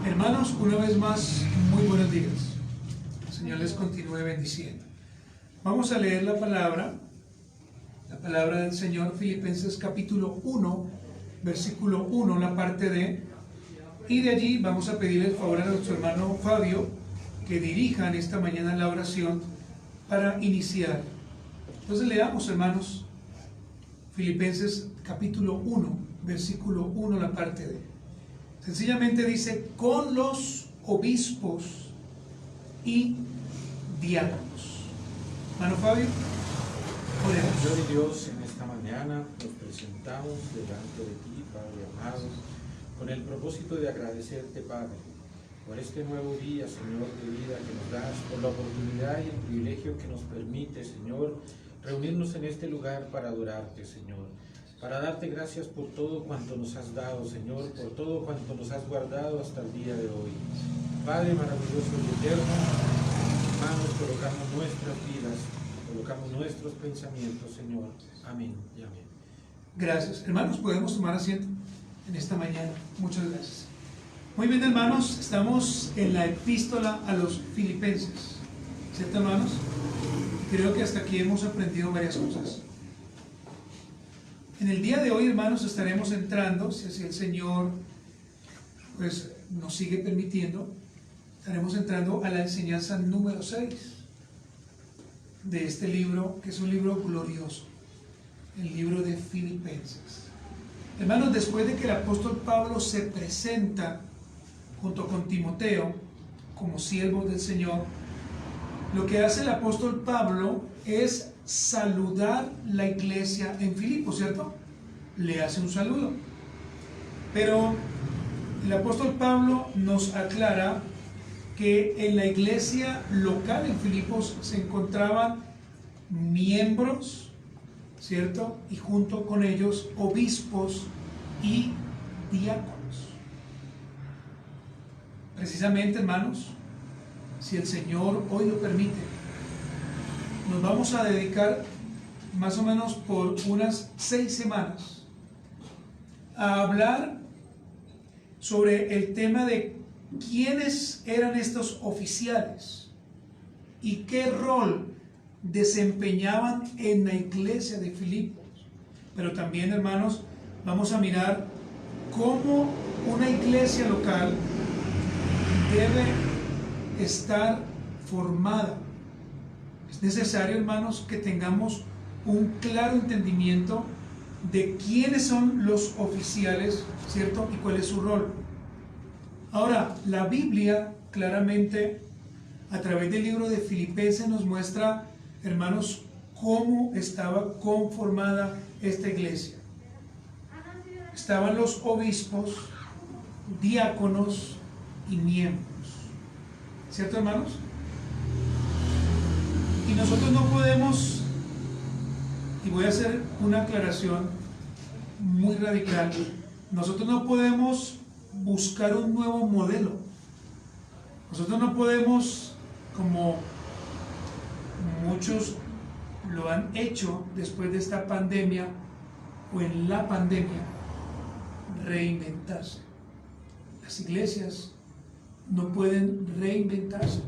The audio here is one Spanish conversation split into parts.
Hermanos, una vez más, muy buenos días. El Señor les continúe bendiciendo. Vamos a leer la palabra del Señor, Filipenses capítulo 1, versículo 1, la parte D. Y de allí vamos a pedir el favor a nuestro hermano Fabio que dirijan esta mañana la oración para iniciar. Entonces leamos, hermanos, Filipenses capítulo 1, versículo 1, la parte D. Sencillamente dice, con los obispos y diáconos. Hermano Fabio, oremos. Señor y Dios, en esta mañana nos presentamos delante de ti, Padre amado, con el propósito de agradecerte, Padre, por este nuevo día, Señor, de vida que nos das, por la oportunidad y el privilegio que nos permite, Señor, reunirnos en este lugar para adorarte, Señor, para darte gracias por todo cuanto nos has dado, Señor, por todo cuanto nos has guardado hasta el día de hoy. Padre maravilloso y eterno, en tus manos colocamos nuestras vidas, colocamos nuestros pensamientos, Señor. Amén y amén. Gracias. Hermanos, podemos tomar asiento en esta mañana. Muchas gracias. Muy bien, hermanos, estamos en la epístola a los Filipenses. ¿Cierto, hermanos? Creo que hasta aquí hemos aprendido varias cosas. En el día de hoy, hermanos, estaremos entrando, si así el Señor pues nos sigue permitiendo, estaremos entrando a la enseñanza número 6 de este libro, que es un libro glorioso, el libro de Filipenses. Hermanos, después de que el apóstol Pablo se presenta junto con Timoteo como siervo del Señor, lo que hace el apóstol Pablo es saludar la iglesia en Filipos, ¿cierto? Le hace un saludo. Pero el apóstol Pablo nos aclara que en la iglesia local en Filipos se encontraban miembros, ¿cierto? Y junto con ellos obispos y diáconos. Precisamente, hermanos, si el Señor hoy lo permite, nos vamos a dedicar más o menos por unas 6 semanas a hablar sobre el tema de quiénes eran estos oficiales y qué rol desempeñaban en la iglesia de Filipos. Pero también, hermanos, vamos a mirar cómo una iglesia local debe estar formada. Es necesario, hermanos, que tengamos un claro entendimiento de quiénes son los oficiales, ¿cierto? Y cuál es su rol. Ahora, la Biblia claramente, a través del libro de Filipenses, nos muestra, hermanos, cómo estaba conformada esta iglesia. Estaban los obispos, diáconos y miembros. ¿Cierto, hermanos? Y nosotros no podemos, y voy a hacer una aclaración muy radical, nosotros no podemos buscar un nuevo modelo. Nosotros no podemos, como muchos lo han hecho después de esta pandemia o en la pandemia, reinventarse. Las iglesias no pueden reinventarse.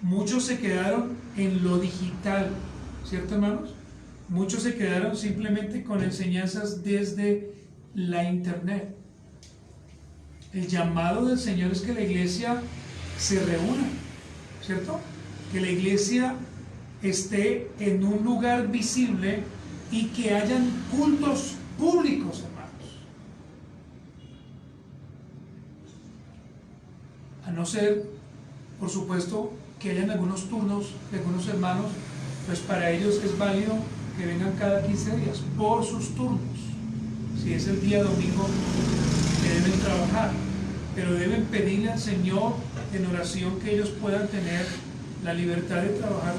Muchos se quedaron en lo digital, ¿cierto, hermanos? Muchos se quedaron simplemente con enseñanzas desde la internet. El llamado del Señor es que la iglesia se reúna, ¿cierto? Que la iglesia esté en un lugar visible y que hayan cultos públicos, hermanos. A no ser, por supuesto, que hayan algunos turnos de algunos hermanos, pues para ellos es válido que vengan cada 15 días por sus turnos. Si es el día domingo que deben trabajar, pero deben pedirle al Señor en oración que ellos puedan tener la libertad de trabajar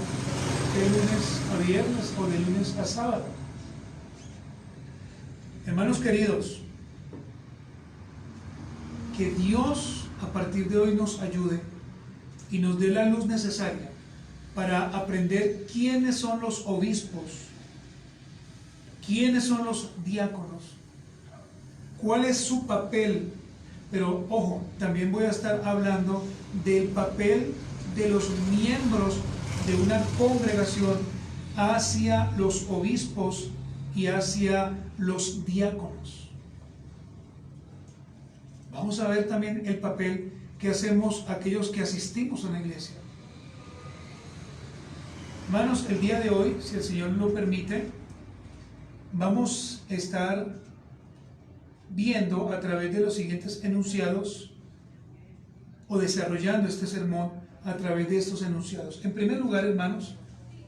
de lunes a viernes o de lunes a sábado. Hermanos queridos, que Dios a partir de hoy nos ayude y nos dé la luz necesaria para aprender quiénes son los obispos, quiénes son los diáconos, cuál es su papel Pero ojo, también voy a estar hablando del papel de los miembros de una congregación hacia los obispos y hacia los diáconos. Vamos a ver también el papel que hacemos aquellos que asistimos a una iglesia. Hermanos, el día de hoy, si el Señor lo permite, vamos a estar viendo a través de los siguientes enunciados o desarrollando este sermón a través de estos enunciados. En primer lugar, hermanos,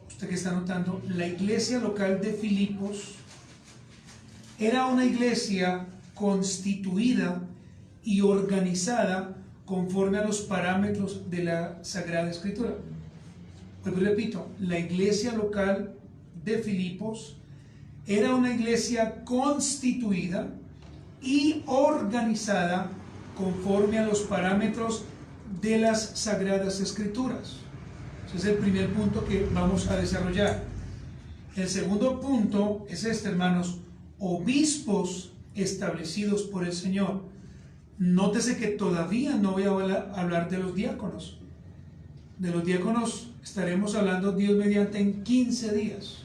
usted que está notando, la iglesia local de Filipos era una iglesia constituida y organizada conforme a los parámetros de la Sagrada Escritura. Pues repito, la iglesia local de Filipos era una iglesia constituida y organizada conforme a los parámetros de las Sagradas Escrituras. Ese es el primer punto que vamos a desarrollar. El segundo punto es este, hermanos: obispos establecidos por el Señor. Nótese que todavía no voy a hablar de los diáconos. De los diáconos estaremos hablando, Dios mediante, en 15 días.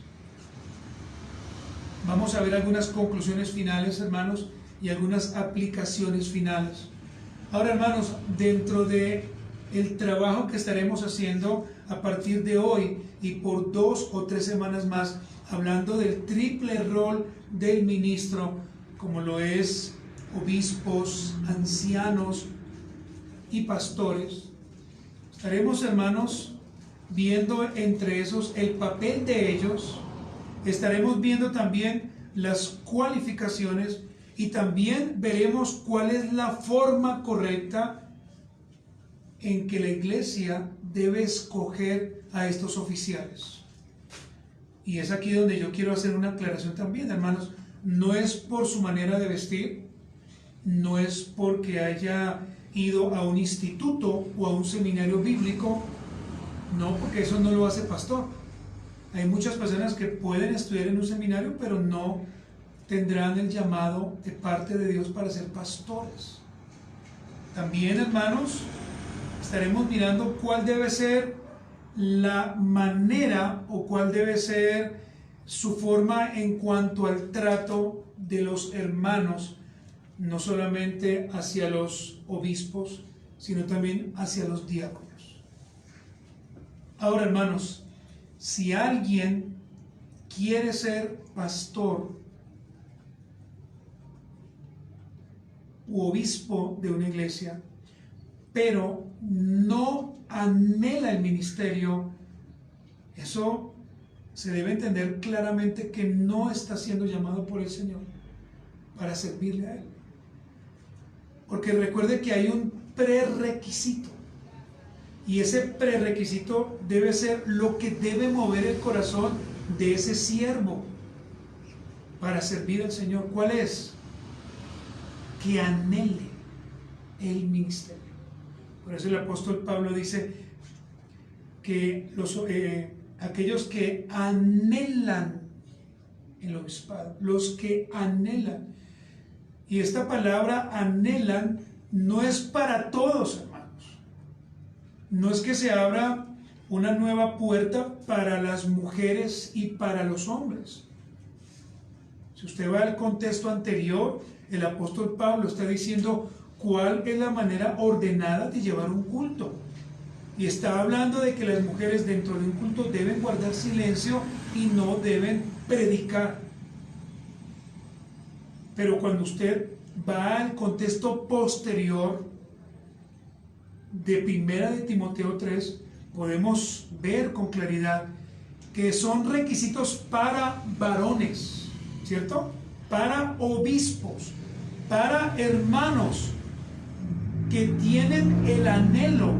Vamos a ver algunas conclusiones finales, hermanos, y algunas aplicaciones finales. Ahora, hermanos, dentro de el trabajo que estaremos haciendo a partir de hoy y por 2 o 3 semanas más, hablando del triple rol del ministro, como lo es obispos, ancianos y pastores, estaremos, hermanos, viendo entre esos el papel de ellos. Estaremos viendo también las cualificaciones y también veremos cuál es la forma correcta en que la iglesia debe escoger a estos oficiales. Y es aquí donde yo quiero hacer una aclaración también, hermanos. No es por su manera de vestir, no es porque haya ido a un instituto o a un seminario bíblico, no, porque eso no lo hace pastor. Hay muchas personas que pueden estudiar en un seminario, pero no tendrán el llamado de parte de Dios para ser pastores. También, hermanos, estaremos mirando cuál debe ser la manera o cuál debe ser su forma en cuanto al trato de los hermanos, no solamente hacia los obispos, sino también hacia los diáconos. Ahora, hermanos, si alguien quiere ser pastor u obispo de una iglesia, pero no anhela el ministerio, eso se debe entender claramente que no está siendo llamado por el Señor para servirle a Él. Porque recuerde que hay un prerequisito, y ese prerequisito debe ser lo que debe mover el corazón de ese siervo para servir al Señor. ¿Cuál es? Que anhele el ministerio. Por eso el apóstol Pablo dice que aquellos que anhelan el obispado, los que anhelan, y esta palabra anhelan no es para todos, hermanos. No es que se abra una nueva puerta para las mujeres y para los hombres. Si usted va al contexto anterior, el apóstol Pablo está diciendo cuál es la manera ordenada de llevar un culto. Y está hablando de que las mujeres dentro de un culto deben guardar silencio y no deben predicar. Pero cuando usted va al contexto posterior de Primera de Timoteo 3, podemos ver con claridad que son requisitos para varones, ¿cierto? Para obispos, para hermanos que tienen el anhelo,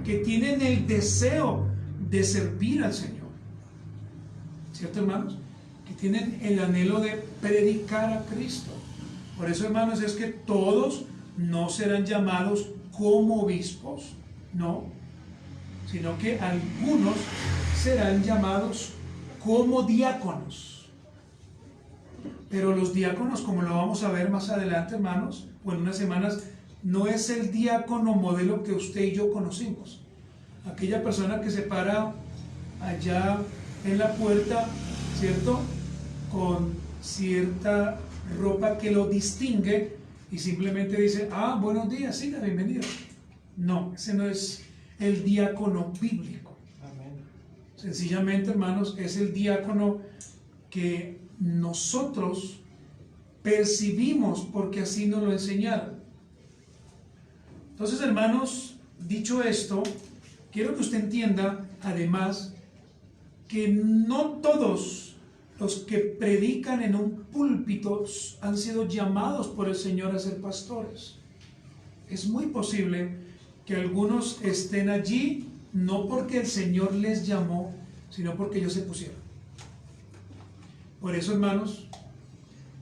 que tienen el deseo de servir al Señor, ¿cierto, hermanos? Que tienen el anhelo de predicar a Cristo. Por eso, hermanos, es que todos no serán llamados como obispos, no, sino que algunos serán llamados como diáconos. Pero los diáconos, como lo vamos a ver más adelante, hermanos, o en unas semanas, no es el diácono modelo que usted y yo conocimos. Aquella persona que se para allá en la puerta, ¿cierto? Con cierta ropa que lo distingue y simplemente dice, ah, buenos días, siga, bienvenido. No, ese no es el diácono bíblico. Amén. Sencillamente, hermanos, es el diácono que nosotros percibimos porque así nos lo enseñaron. Entonces, hermanos, dicho esto, quiero que usted entienda, además, que no todos los que predican en un púlpito han sido llamados por el Señor a ser pastores. Es muy posible que algunos estén allí no porque el Señor les llamó, sino porque ellos se pusieron. Por eso, hermanos,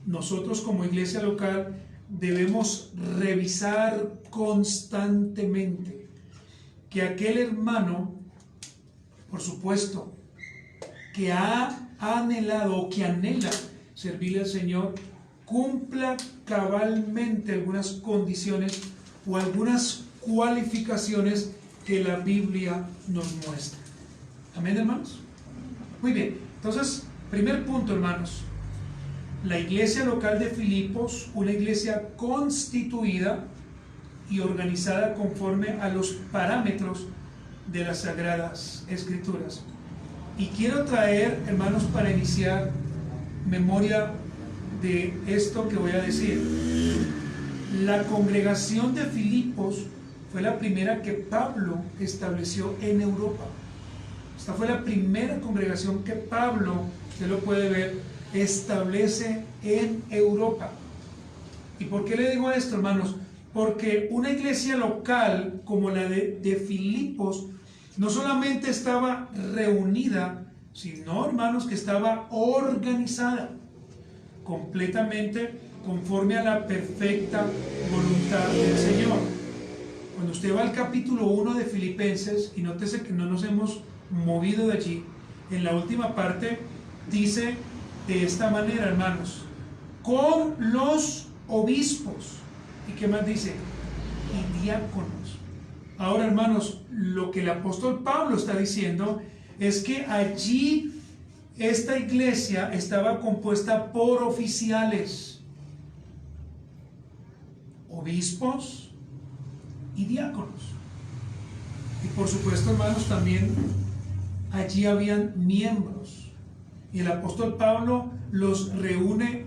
nosotros como iglesia local debemos revisar constantemente que aquel hermano, por supuesto, que ha anhelado o que anhela servirle al Señor, cumpla cabalmente algunas condiciones o algunas cualificaciones que la Biblia nos muestra. Amén, hermanos. Muy bien, entonces, primer punto, hermanos. La iglesia local de Filipos, una iglesia constituida y organizada conforme a los parámetros de las Sagradas Escrituras. Y quiero traer, hermanos, para iniciar memoria de esto que voy a decir. La congregación de Filipos fue la primera que Pablo estableció en Europa. Esta fue la primera congregación que Pablo, usted lo puede ver, establece en Europa. ¿Y por qué le digo esto, hermanos? Porque una iglesia local como la de Filipos no solamente estaba reunida, sino, hermanos, que estaba organizada completamente conforme a la perfecta voluntad del Señor. Cuando usted va al capítulo 1 de Filipenses, y nótese que no nos hemos movido de allí, en la última parte dice de esta manera, hermanos, con los obispos. ¿Y qué más dice? Y diáconos. Ahora, hermanos, lo que el apóstol Pablo está diciendo es que allí esta iglesia estaba compuesta por oficiales, obispos y diáconos. Y por supuesto, hermanos, también allí habían miembros. Y el apóstol Pablo los reúne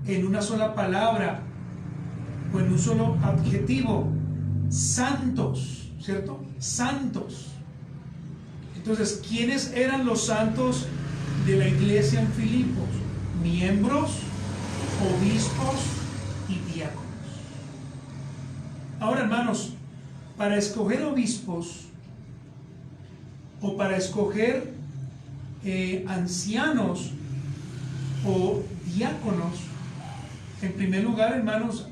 en una sola palabra o en un solo adjetivo: santos, ¿cierto? Santos. Entonces, ¿quiénes eran los santos de la iglesia en Filipos? Miembros, obispos y diáconos. Ahora, hermanos, para escoger obispos o para escoger ancianos o diáconos, en primer lugar, hermanos,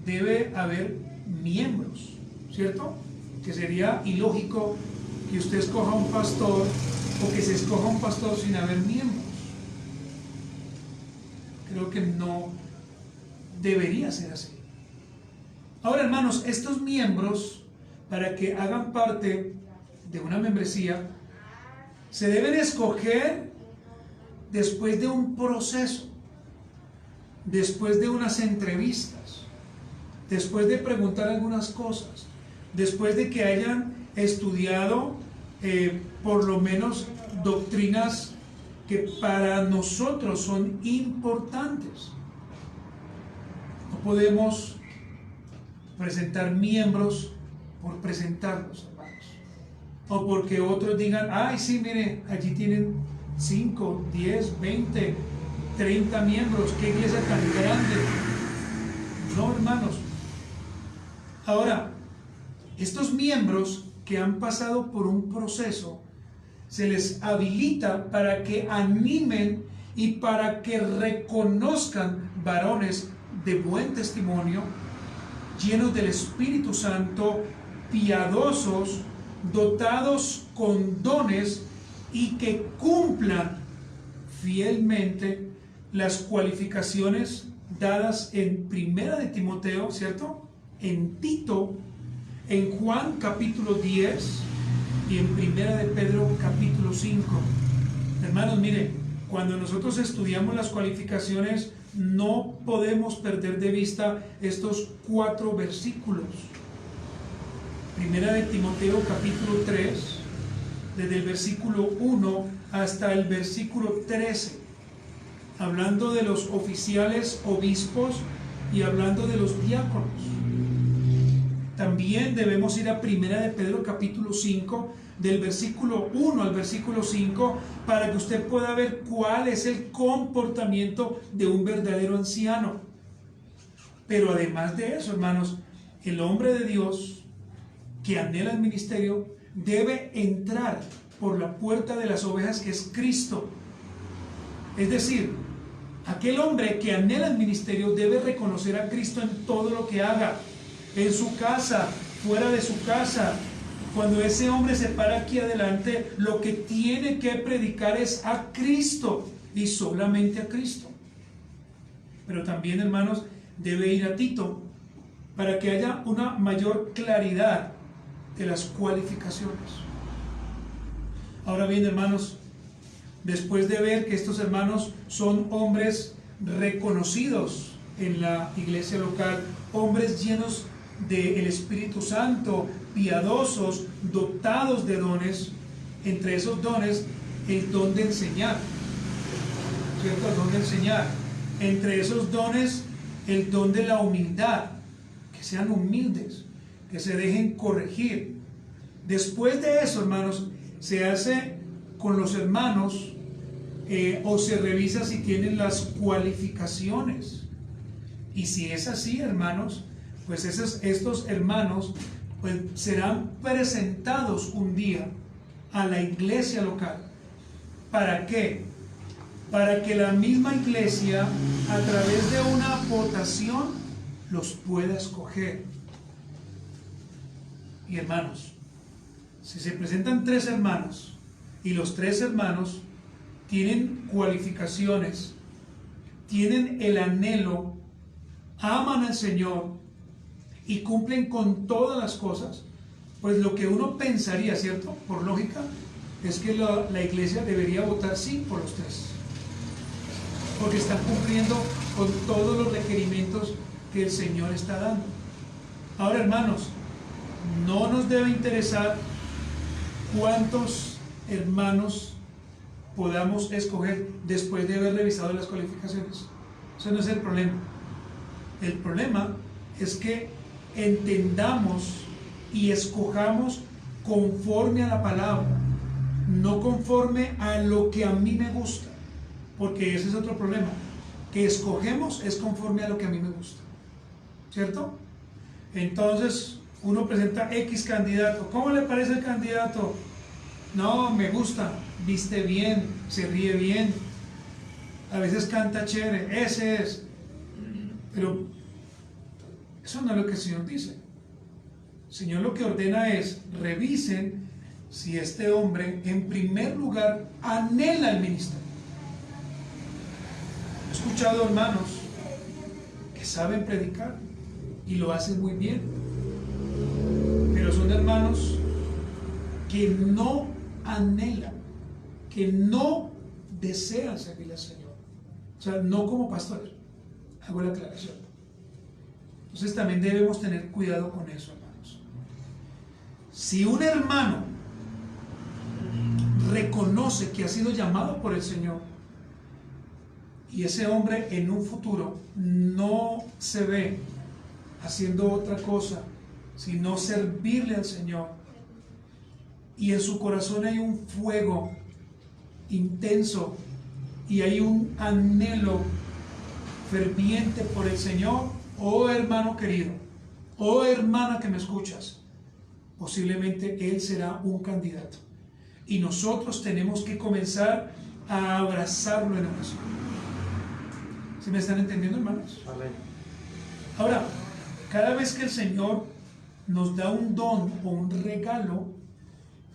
debe haber miembros, ¿cierto? Que sería ilógico que usted escoja un pastor o que se escoja un pastor sin haber miembros. Creo que no debería ser así. Ahora, hermanos, estos miembros, para que hagan parte de una membresía, se deben escoger después de un proceso, después de unas entrevistas, después de preguntar algunas cosas, después de que hayan estudiado por lo menos doctrinas que para nosotros son importantes. No podemos presentar miembros por presentarlos, hermanos, o porque otros digan, ay, sí, mire, allí tienen 5, 10, 20, 30 miembros, qué iglesia tan grande. No, hermanos. Ahora, estos miembros que han pasado por un proceso, se les habilita para que animen y para que reconozcan varones de buen testimonio, llenos del Espíritu Santo, piadosos, dotados con dones y que cumplan fielmente las cualificaciones dadas en Primera de Timoteo, ¿cierto? en Tito, en Juan capítulo 10 y en Primera de Pedro capítulo 5. Hermanos, miren, cuando nosotros estudiamos las cualificaciones, no podemos perder de vista estos 4 versículos. Primera de Timoteo capítulo 3, desde el versículo 1 hasta el versículo 13, hablando de los oficiales obispos y hablando de los diáconos. También debemos ir a Primera de Pedro capítulo 5, del versículo 1 al versículo 5, para que usted pueda ver cuál es el comportamiento de un verdadero anciano. Pero además de eso, hermanos, el hombre de Dios que anhela el ministerio debe entrar por la puerta de las ovejas, que es Cristo. Es decir, aquel hombre que anhela el ministerio debe reconocer a Cristo en todo lo que haga, en su casa, fuera de su casa. Cuando ese hombre se para aquí adelante, lo que tiene que predicar es a Cristo y solamente a Cristo. Pero también, hermanos, debe ir a Tito para que haya una mayor claridad de las cualificaciones. Ahora bien, hermanos, después de ver que estos hermanos son hombres reconocidos en la iglesia local, hombres llenos del Espíritu Santo, piadosos, dotados de dones, entre esos dones, el don de enseñar, ¿cierto? El don de enseñar. Entre esos dones, el don de la humildad, que sean humildes, que se dejen corregir. Después de eso, hermanos, se hace con los hermanos o se revisa si tienen las cualificaciones. Y si es así, hermanos, pues estos hermanos pues serán presentados un día a la iglesia local. ¿Para qué? Para que la misma iglesia, a través de una votación, los pueda escoger. Y hermanos, si se presentan 3 hermanos y los 3 hermanos tienen cualificaciones, tienen el anhelo, aman al Señor y cumplen con todas las cosas, pues lo que uno pensaría, ¿cierto? Por lógica, es que la iglesia debería votar sí por los 3, porque están cumpliendo con todos los requerimientos que el Señor está dando. Ahora, hermanos, no nos debe interesar cuántos hermanos podamos escoger después de haber revisado las cualificaciones. Eso no es el problema. El problema es que entendamos y escojamos conforme a la palabra, no conforme a lo que a mí me gusta, porque ese es otro problema, que escogemos es conforme a lo que a mí me gusta, ¿cierto? Entonces uno presenta X candidato. ¿Cómo le parece el candidato? No, me gusta, viste bien, se ríe bien, a veces canta chévere, ese es. Pero eso no es lo que el Señor dice. El Señor lo que ordena es: revisen si este hombre en primer lugar anhela el ministerio. He escuchado hermanos que saben predicar y lo hacen muy bien, pero son hermanos que no anhelan, que no desean servir al Señor. O sea, no como pastores. Hago la aclaración. Entonces también debemos tener cuidado con eso, hermanos. Si un hermano reconoce que ha sido llamado por el Señor y ese hombre en un futuro no se ve haciendo otra cosa sino servirle al Señor, y en su corazón hay un fuego intenso y hay un anhelo ferviente por el Señor, oh hermano querido, oh hermana que me escuchas, posiblemente él será un candidato, y nosotros tenemos que comenzar a abrazarlo en oración. ¿Sí me están entendiendo, hermanos? Amén. Ahora, cada vez que el Señor nos da un don o un regalo,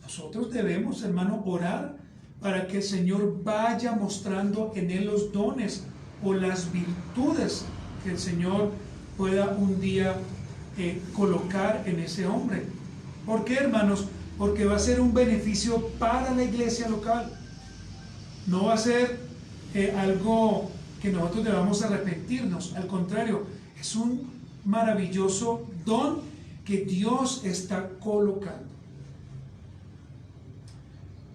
nosotros debemos, hermano, orar para que el Señor vaya mostrando en él los dones o las virtudes que el Señor pueda un día colocar en ese hombre. ¿Por qué, hermanos? Porque va a ser un beneficio para la iglesia local. No va a ser algo que nosotros debamos arrepentirnos. Al contrario, es un maravilloso don que Dios está colocando.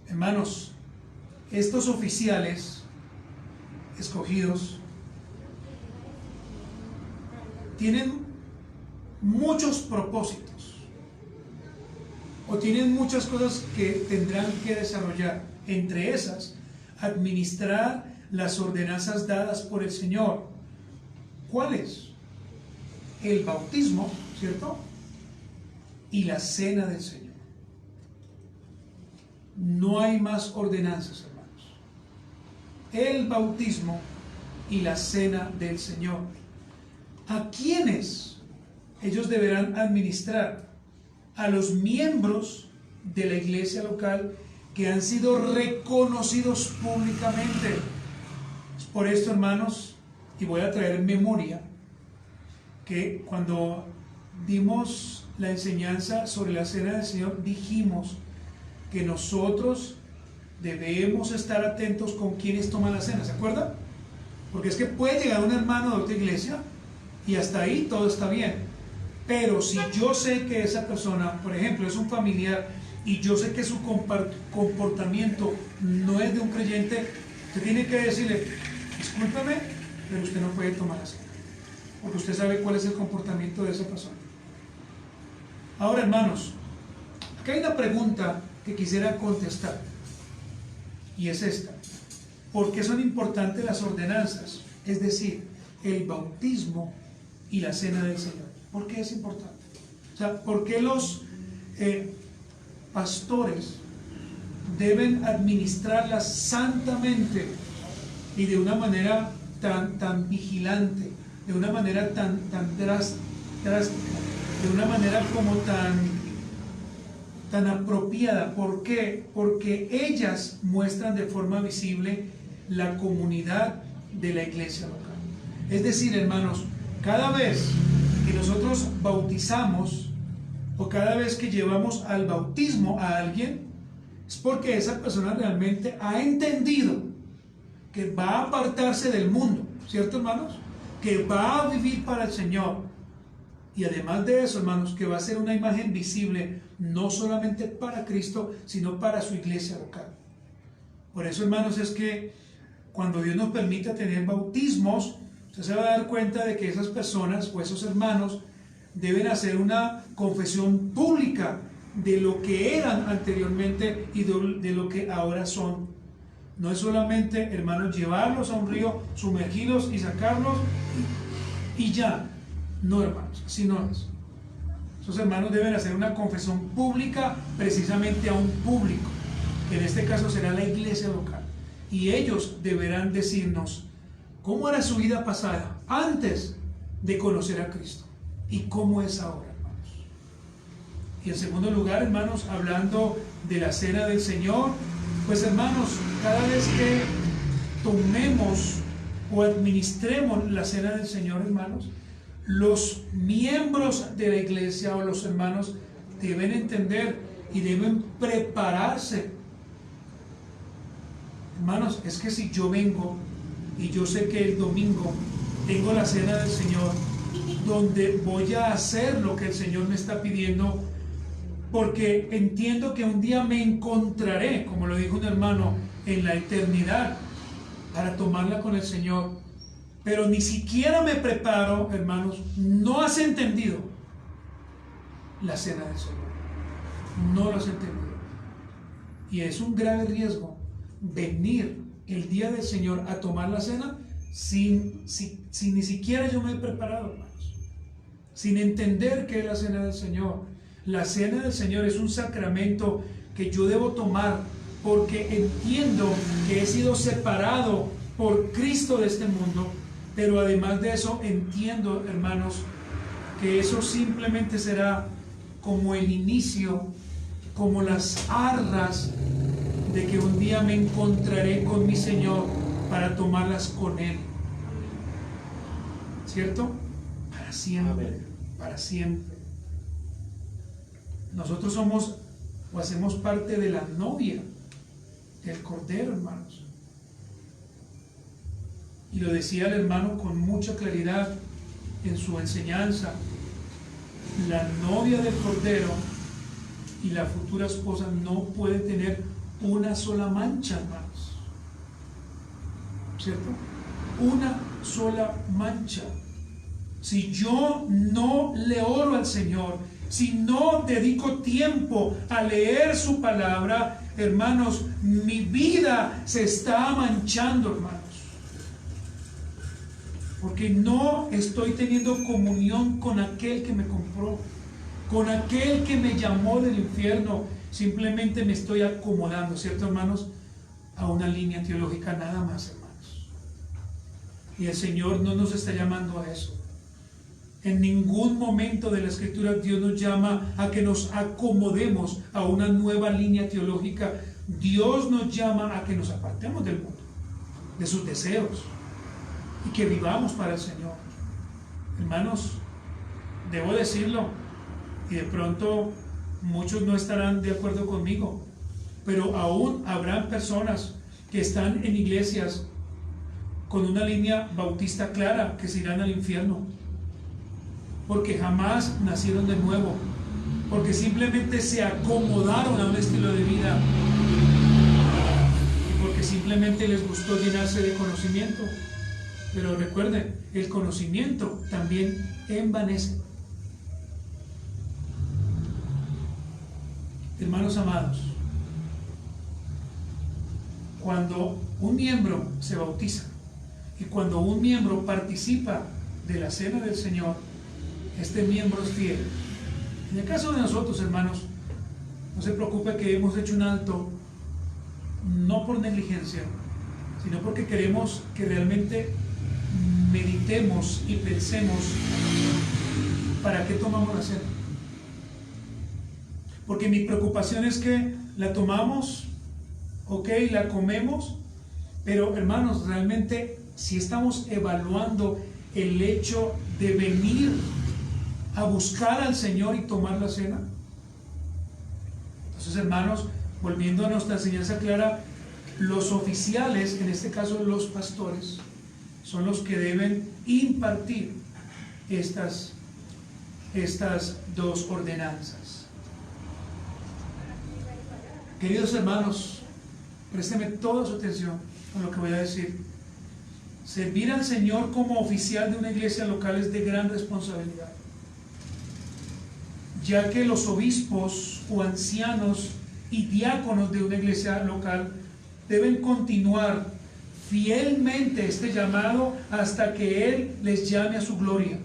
Hermanos, estos oficiales escogidos tienen muchos propósitos o tienen muchas cosas que tendrán que desarrollar. Entre esas, administrar las ordenanzas dadas por el Señor. ¿Cuáles? El bautismo, ¿cierto? Y la cena del Señor. No hay más ordenanzas, hermanos. El bautismo y la cena del Señor. ¿A quiénes ellos deberán administrar? A los miembros de la iglesia local que han sido reconocidos públicamente. Por esto, hermanos, y voy a traer en memoria que cuando dimos la enseñanza sobre la cena del Señor, dijimos que nosotros debemos estar atentos con quienes toman la cena, ¿se acuerdan? Porque es que puede llegar un hermano de otra iglesia y hasta ahí todo está bien, pero si yo sé que esa persona, por ejemplo, es un familiar y yo sé que su comportamiento no es de un creyente, usted tiene que decirle: discúlpeme, pero usted no puede tomar la cena, porque usted sabe cuál es el comportamiento de esa persona. Ahora, hermanos, acá hay una pregunta que quisiera contestar, y es esta: ¿por qué son importantes las ordenanzas? Es decir, el bautismo y la cena del Señor. ¿Por qué es importante? O sea, ¿por qué los pastores deben administrarlas santamente y de una manera tan vigilante, de una manera tan drástica, de una manera como tan apropiada? ¿Por qué? Porque ellas muestran de forma visible la comunidad de la iglesia local. Es decir, hermanos, cada vez que nosotros bautizamos o cada vez que llevamos al bautismo a alguien, es porque esa persona realmente ha entendido que va a apartarse del mundo, ¿cierto, hermanos? Que va a vivir para el Señor. Y además de eso, hermanos, que va a ser una imagen visible no solamente para Cristo, sino para su iglesia local. Por eso, hermanos, es que cuando Dios nos permita tener bautismos, usted se va a dar cuenta de que esas personas o esos hermanos deben hacer una confesión pública de lo que eran anteriormente y de lo que ahora son. No es solamente, hermanos, llevarlos a un río, sumergirlos y sacarlos y ya. No, hermanos, así no es. Esos hermanos deben hacer una confesión pública precisamente a un público, que en este caso será la iglesia local. Y ellos deberán decirnos cómo era su vida pasada antes de conocer a Cristo y cómo es ahora, hermanos. Y en segundo lugar, hermanos, hablando de la cena del Señor, pues, hermanos, cada vez que tomemos o administremos la cena del Señor, hermanos, los miembros de la iglesia o los hermanos deben entender y deben prepararse. Hermanos, es que si yo vengo y yo sé que el domingo tengo la cena del Señor, donde voy a hacer lo que el Señor me está pidiendo, porque entiendo que un día me encontraré, como lo dijo un hermano, en la eternidad para tomarla con el Señor, pero ni siquiera me preparo, hermanos, no has entendido la cena del Señor, no lo has entendido, y es un grave riesgo venir el día del Señor a tomar la cena sin ni siquiera yo me he preparado, hermanos, sin entender qué es la cena del Señor. La cena del Señor es un sacramento que yo debo tomar porque entiendo que he sido separado por Cristo de este mundo, pero además de eso entiendo, hermanos, que eso simplemente será como el inicio, como las arras de que un día me encontraré con mi Señor para tomarlas con Él. ¿Cierto? Para siempre, para siempre. Nosotros somos o hacemos parte de la novia del Cordero, hermanos. Y lo decía el hermano con mucha claridad en su enseñanza. La novia del Cordero y la futura esposa no puede tener una sola mancha, hermanos. ¿Cierto? Una sola mancha. Si yo no le oro al Señor, si no dedico tiempo a leer su palabra, hermanos, mi vida se está manchando, hermanos. Porque no estoy teniendo comunión con aquel que me compró, con aquel que me llamó del infierno. Simplemente me estoy acomodando, ¿cierto, hermanos? A una línea teológica nada más, hermanos. Y el Señor no nos está llamando a eso. En ningún momento de la Escritura Dios nos llama a que nos acomodemos a una nueva línea teológica. Dios nos llama a que nos apartemos del mundo, de sus deseos, y que vivamos para el Señor. Hermanos, debo decirlo, y de pronto muchos no estarán de acuerdo conmigo, pero aún habrán personas que están en iglesias con una línea bautista clara que se irán al infierno, porque jamás nacieron de nuevo, porque simplemente se acomodaron a un estilo de vida, y porque simplemente les gustó llenarse de conocimiento. Pero recuerden, el conocimiento también envanece. Hermanos amados, cuando un miembro se bautiza y cuando un miembro participa de la cena del Señor, este miembro es fiel. En el caso de nosotros, hermanos, no se preocupe que hemos hecho un alto, no por negligencia, sino porque queremos que realmente meditemos y pensemos para qué tomamos la cena. Porque mi preocupación es que la tomamos, ok, la comemos, pero hermanos, realmente si estamos evaluando el hecho de venir a buscar al Señor y tomar la cena. Entonces, hermanos, volviendo a nuestra enseñanza clara, los oficiales, en este caso los pastores, son los que deben impartir estas dos ordenanzas. Queridos hermanos, présteme toda su atención a lo que voy a decir. Servir al Señor como oficial de una iglesia local es de gran responsabilidad, ya que los obispos o ancianos y diáconos de una iglesia local deben continuar fielmente este llamado hasta que Él les llame a su gloria.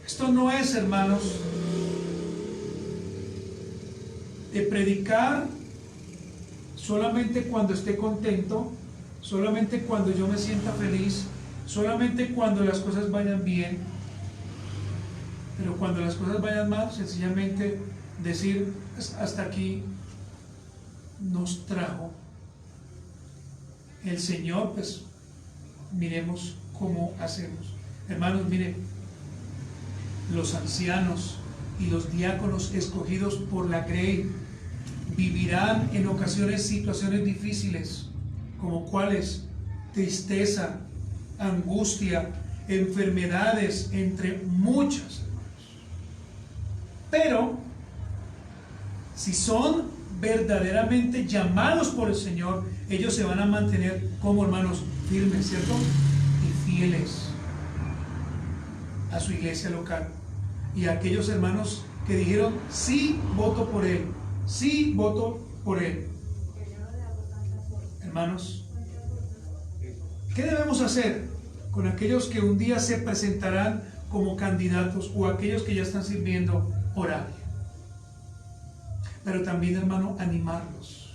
Esto no es, hermanos, de predicar solamente cuando esté contento, solamente cuando yo me sienta feliz, solamente cuando las cosas vayan bien, pero cuando las cosas vayan mal, sencillamente decir, hasta aquí nos trajo el Señor, pues miremos cómo hacemos. Hermanos, miren, los ancianos y los diáconos escogidos por la Grey vivirán en ocasiones situaciones difíciles, como cuáles: tristeza, angustia, enfermedades, entre muchas, hermanos. Pero si son verdaderamente llamados por el Señor, ellos se van a mantener como, hermanos, firmes, ¿cierto? Y fieles a su iglesia local. Y a aquellos hermanos que dijeron, sí, voto por él, sí, voto por él. Hermanos, ¿qué debemos hacer con aquellos que un día se presentarán como candidatos o aquellos que ya están sirviendo? Orar. Pero también, hermano, animarlos.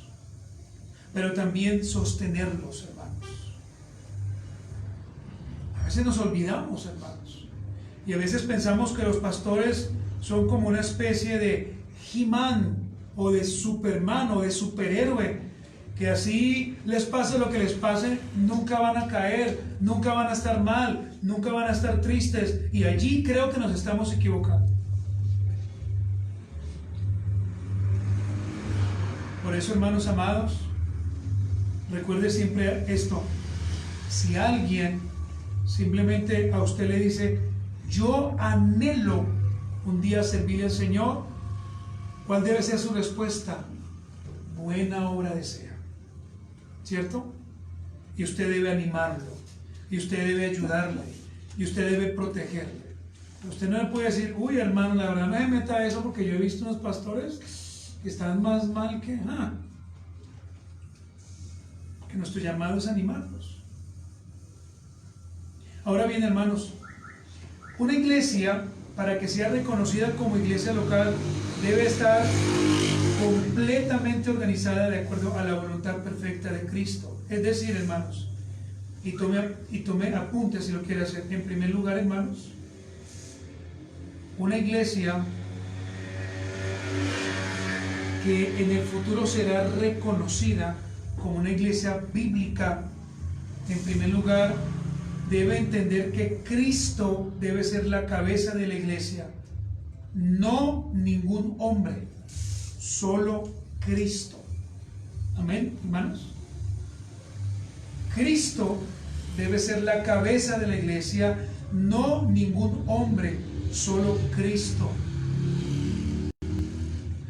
Pero también sostenerlos, hermanos. A veces nos olvidamos, hermanos. Y a veces pensamos que los pastores son como una especie de He-Man o de Superman o de superhéroe, que así les pase lo que les pase, nunca van a caer, nunca van a estar mal, nunca van a estar tristes. Y allí creo que nos estamos equivocando. Por eso, hermanos amados, recuerde siempre esto: si alguien simplemente a usted le dice, yo anhelo un día servirle al Señor, ¿cuál debe ser su respuesta? Buena obra desea, ¿cierto? Y usted debe animarlo, y usted debe ayudarle, y usted debe protegerle. Usted no le puede decir, uy, hermano, la verdad no me meta a eso, porque yo he visto unos pastores que están más mal que... que nuestro llamado es animarlos. Ahora bien, hermanos, una iglesia, para que sea reconocida como iglesia local, debe estar completamente organizada de acuerdo a la voluntad perfecta de Cristo. Es decir, hermanos, y tome apuntes si lo quiere hacer. En primer lugar, hermanos, una iglesia que en el futuro será reconocida como una iglesia bíblica, en primer lugar, debe entender que Cristo debe ser la cabeza de la iglesia, no ningún hombre, solo Cristo. Amén, hermanos. Cristo debe ser la cabeza de la iglesia, no ningún hombre, solo Cristo.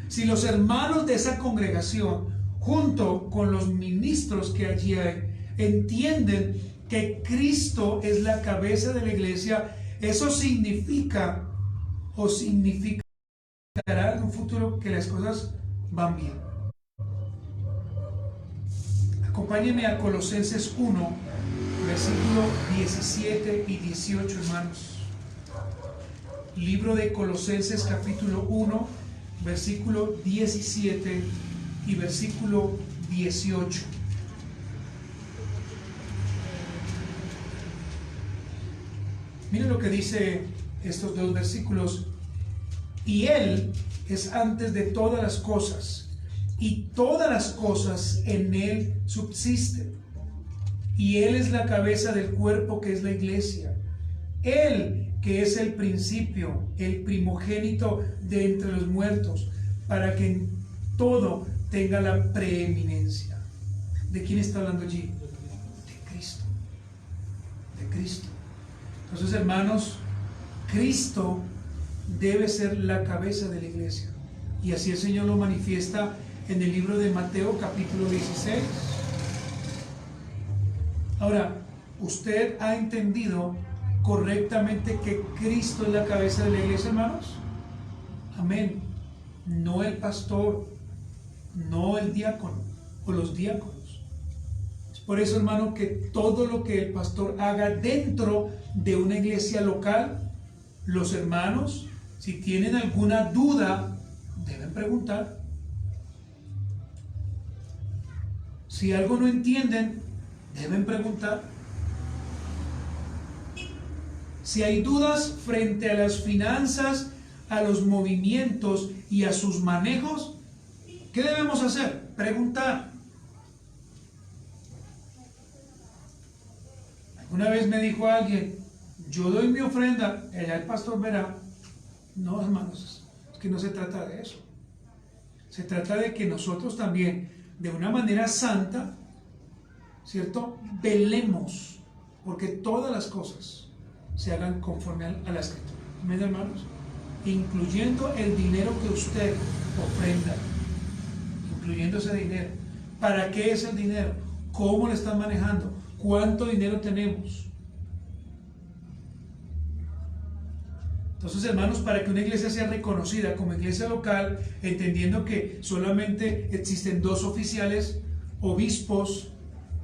Si los hermanos de esa congregación, junto con los ministros que allí hay, entienden que Cristo es la cabeza de la iglesia, eso significa o significará en un futuro que las cosas van bien. Acompáñenme a Colosenses 1, versículo 17 y 18, hermanos. Libro de Colosenses, capítulo 1, versículo 17 y versículo 18. Miren lo que dice estos dos versículos. Y Él es antes de todas las cosas, y todas las cosas en Él subsisten. Y Él es la cabeza del cuerpo, que es la iglesia. Él que es el principio, el primogénito de entre los muertos, para que en todo tenga la preeminencia. ¿De quién está hablando allí? De Cristo. De Cristo. Entonces, hermanos, Cristo debe ser la cabeza de la iglesia. Y así el Señor lo manifiesta en el libro de Mateo, capítulo 16. Ahora, ¿usted ha entendido correctamente que Cristo es la cabeza de la iglesia, hermanos? Amén. No el pastor, no el diácono o los diáconos. Es por eso, hermano, que todo lo que el pastor haga dentro de una iglesia local, los hermanos, si tienen alguna duda, deben preguntar. Si algo no entienden, deben preguntar. Si hay dudas frente a las finanzas, a los movimientos y a sus manejos, ¿qué debemos hacer? Preguntar. Una vez me dijo alguien, yo doy mi ofrenda, allá el pastor verá. No, hermanos, es que no se trata de eso. Se trata de que nosotros también, de una manera santa, ¿cierto?, velemos porque todas las cosas se hagan conforme a la Escritura. ¿Amén, hermanos? Incluyendo el dinero que usted ofrenda, incluyendo ese dinero. ¿Para qué es el dinero? ¿Cómo lo están manejando? ¿Cuánto dinero tenemos? Entonces, hermanos, para que una iglesia sea reconocida como iglesia local, entendiendo que solamente existen dos oficiales, obispos,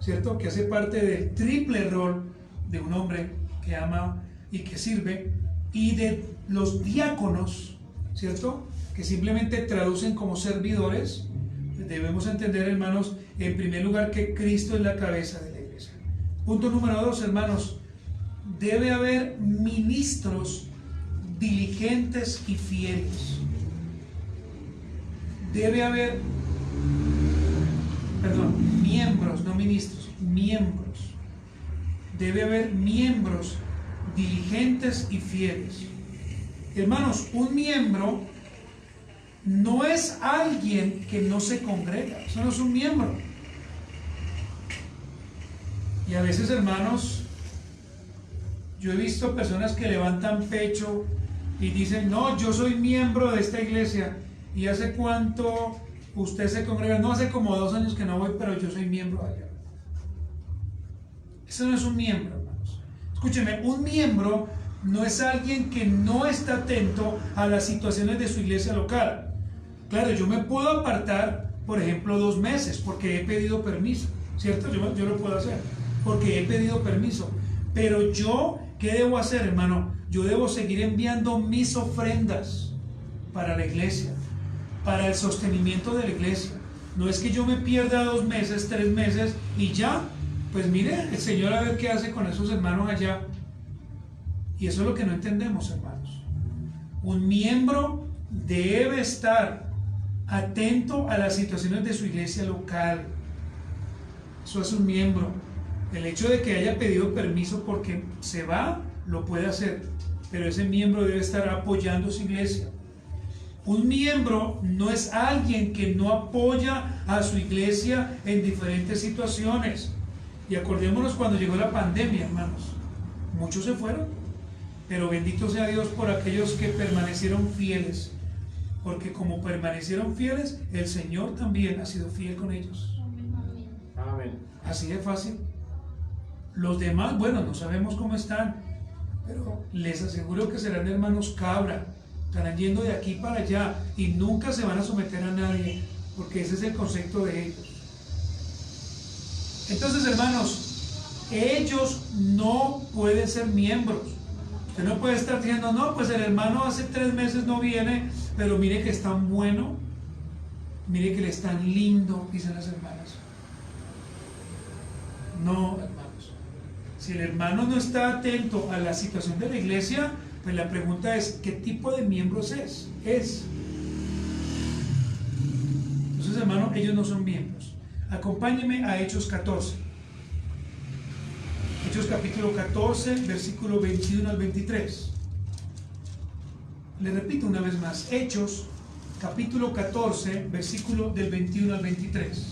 ¿cierto?, que hace parte del triple rol de un hombre que ama y que sirve, y de los diáconos, ¿cierto?, que simplemente traducen como servidores. Debemos entender, hermanos, en primer lugar, que Cristo es la cabeza de la iglesia. Punto número 2, hermanos, debe haber ministros diligentes y fieles. Debe haber, miembros, no ministros, miembros. Debe haber miembros diligentes y fieles. Hermanos, un miembro no es alguien que no se congrega, eso no es un miembro. Y a veces, hermanos, yo he visto personas que levantan pecho y dicen, no, yo soy miembro de esta iglesia. ¿Y hace cuánto usted se congrega? No, hace como 2 años que no voy, pero yo soy miembro allá. Eso no es un miembro, hermanos. Escúcheme, un miembro no es alguien que no está atento a las situaciones de su iglesia local. Claro, yo me puedo apartar, por ejemplo, 2 meses porque he pedido permiso, ¿cierto? Yo lo puedo hacer porque he pedido permiso. Pero yo, ¿qué debo hacer, hermano? Yo debo seguir enviando mis ofrendas para la iglesia, para el sostenimiento de la iglesia. No es que yo me pierda 2 meses, 3 meses y ya, pues mire, el Señor a ver qué hace con esos hermanos allá. Y eso es lo que no entendemos, hermanos. Un miembro debe estar atento a las situaciones de su iglesia local. Eso es un miembro. El hecho de que haya pedido permiso porque se va, lo puede hacer, pero ese miembro debe estar apoyando su iglesia. Un miembro no es alguien que no apoya a su iglesia en diferentes situaciones. Y acordémonos cuando llegó la pandemia, hermanos, muchos se fueron, pero bendito sea Dios por aquellos que permanecieron fieles, porque como permanecieron fieles, el Señor también ha sido fiel con ellos. Amén. Así de fácil. Los demás, bueno, no sabemos cómo están, pero les aseguro que serán hermanos cabra, estarán yendo de aquí para allá y nunca se van a someter a nadie, porque ese es el concepto de ellos. Entonces, hermanos, ellos no pueden ser miembros. Usted no puede estar diciendo, no, pues el hermano hace 3 meses no viene, pero mire que es tan bueno, mire que le es tan lindo, dicen las hermanas. No, hermanos. Si el hermano no está atento a la situación de la iglesia, pues la pregunta es, ¿qué tipo de miembros es? Entonces, hermano, ellos no son miembros. Acompáñeme a Hechos 14. Hechos capítulo 14, versículo 21 al 23. Le repito una vez más, Hechos capítulo 14, versículo del 21 al 23.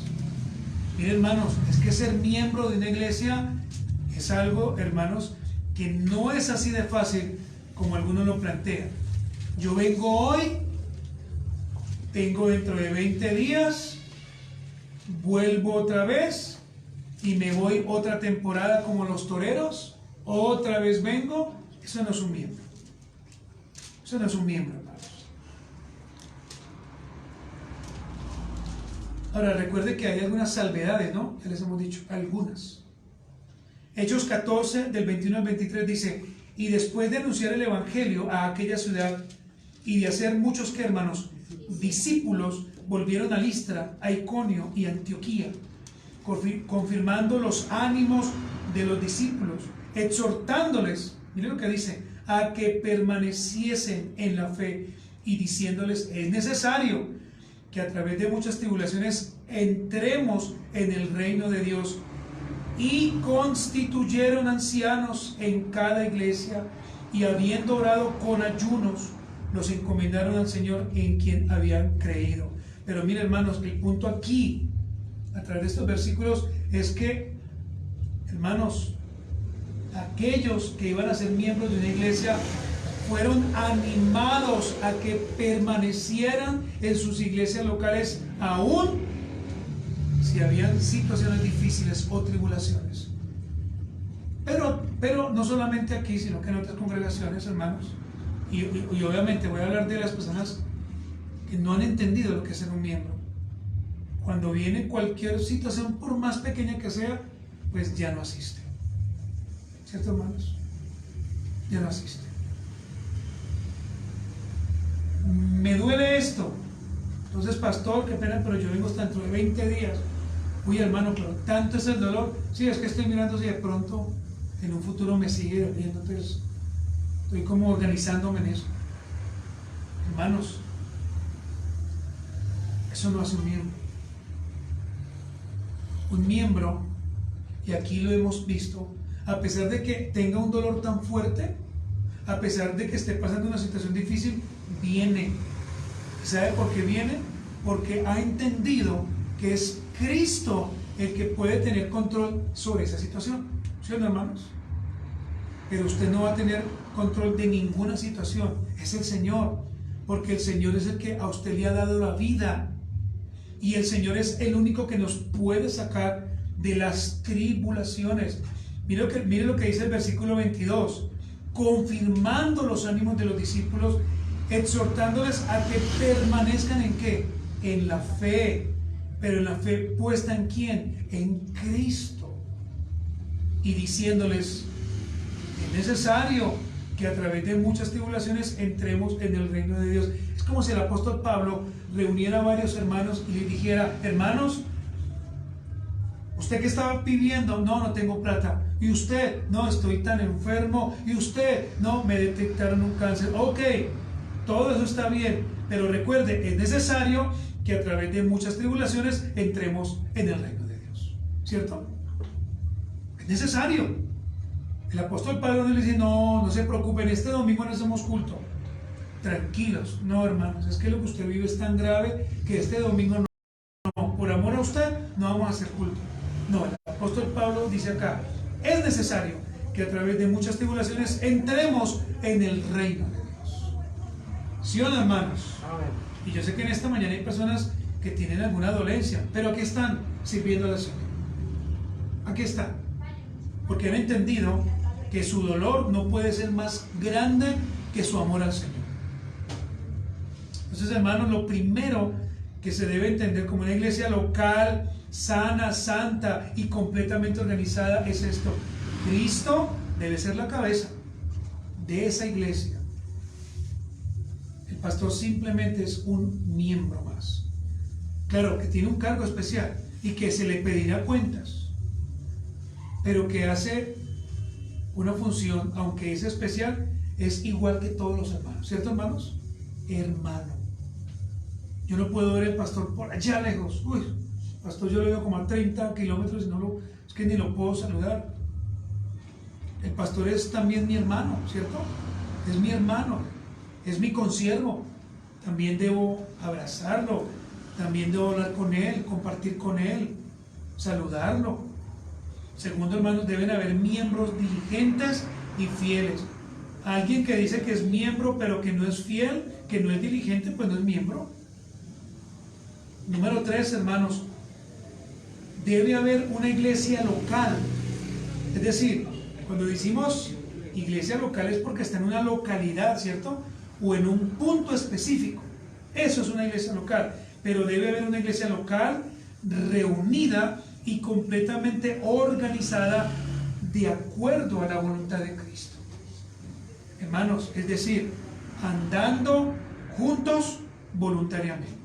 Miren, hermanos, es que ser miembro de una iglesia es algo, hermanos, que no es así de fácil como algunos lo plantean. Yo vengo hoy, tengo dentro de 20 días, vuelvo otra vez y me voy otra temporada como los toreros, otra vez vengo. Eso no es un miembro. Eso no es un miembro, hermanos. Ahora recuerde que hay algunas salvedades, ¿no? Ya les hemos dicho, algunas. Hechos 14, del 21 al 23 dice, y después de anunciar el evangelio a aquella ciudad y de hacer muchos, ¿qué, hermanos? Discípulos, volvieron a Listra, a Iconio y Antioquía, confirmando los ánimos de los discípulos, exhortándoles, miren lo que dice, a que permaneciesen en la fe y diciéndoles, es necesario que a través de muchas tribulaciones entremos en el reino de Dios. Y constituyeron ancianos en cada iglesia y habiendo orado con ayunos, los encomendaron al Señor en quien habían creído. Pero miren, hermanos, el punto aquí, a través de estos versículos, es que, hermanos, aquellos que iban a ser miembros de una iglesia fueron animados a que permanecieran en sus iglesias locales aún si habían situaciones difíciles o tribulaciones. Pero no solamente aquí, sino que en otras congregaciones, hermanos, y obviamente voy a hablar de las personas que no han entendido lo que es ser un miembro. Cuando viene cualquier situación, por más pequeña que sea, pues ya no asiste. ¿Cierto, hermanos? Ya no asiste. Me duele esto. Entonces, pastor, qué pena, pero yo vengo hasta dentro de 20 días. Uy, hermano, claro, tanto es el dolor. Sí, es que estoy mirando si de pronto en un futuro me sigue doliendo. Entonces, estoy como organizándome en eso. Hermanos, eso no hace un miembro. Un miembro, y aquí lo hemos visto, a pesar de que tenga un dolor tan fuerte, a pesar de que esté pasando una situación difícil, viene, ¿Sabe por qué viene? Porque ha entendido que es Cristo el que puede tener control sobre esa situación. ¿Sí o no, hermanos? Pero usted no va a tener control de ninguna situación. Es el Señor. Porque el Señor es el que a usted le ha dado la vida. Y el Señor es el único que nos puede sacar de las tribulaciones. Mire lo que dice el versículo 22. Confirmando los ánimos de los discípulos, exhortándoles a que permanezcan ¿en qué? En la fe. Pero en la fe puesta ¿en quién? En Cristo. Y diciéndoles, es necesario que a través de muchas tribulaciones entremos en el reino de Dios. Es como si el apóstol Pablo reuniera a varios hermanos y les dijera, hermanos, ¿usted qué estaba pidiendo? No, no tengo plata. ¿Y usted? No, estoy tan enfermo. ¿Y usted? No, me detectaron un cáncer. Ok, todo eso está bien, pero recuerde, es necesario que a través de muchas tribulaciones entremos en el reino de Dios. ¿Cierto? Es necesario. El apóstol Pablo no le dice, no se preocupen, este domingo no hacemos culto. Tranquilos. No, hermanos, es que lo que usted vive es tan grave que este domingo no, por amor a usted, no vamos a hacer culto. No, el apóstol Pablo dice acá, es necesario que a través de muchas tribulaciones entremos en el reino de Dios. ¿Sí o no, hermanos? Y yo sé que en esta mañana hay personas que tienen alguna dolencia, pero aquí están sirviendo al Señor. Aquí están. Porque han entendido que su dolor no puede ser más grande que su amor al Señor. Entonces, hermanos, lo primero que se debe entender como una iglesia local, sana, santa y completamente organizada es esto: Cristo debe ser la cabeza de esa iglesia. El pastor simplemente es un miembro más. Claro que tiene un cargo especial y que se le pedirá cuentas, pero que hace una función, aunque es especial, es igual que todos los hermanos. ¿Cierto, hermanos? Hermano. Yo no puedo ver el pastor por allá lejos. Uy, pastor, yo lo veo como a 30 kilómetros y es que ni lo puedo saludar. El pastor es también mi hermano, ¿cierto? Es mi hermano, es mi consiervo. También debo abrazarlo, también debo hablar con él, compartir con él, saludarlo. Segundo, hermanos, deben haber miembros diligentes y fieles. Alguien que dice que es miembro pero que no es fiel, que no es diligente, pues no es miembro. Número 3, hermanos, debe haber una iglesia local. Es decir, cuando decimos iglesia local es porque está en una localidad, ¿cierto? O en un punto específico. Eso es una iglesia local. Pero debe haber una iglesia local reunida y completamente organizada de acuerdo a la voluntad de Cristo. Hermanos, es decir, andando juntos voluntariamente.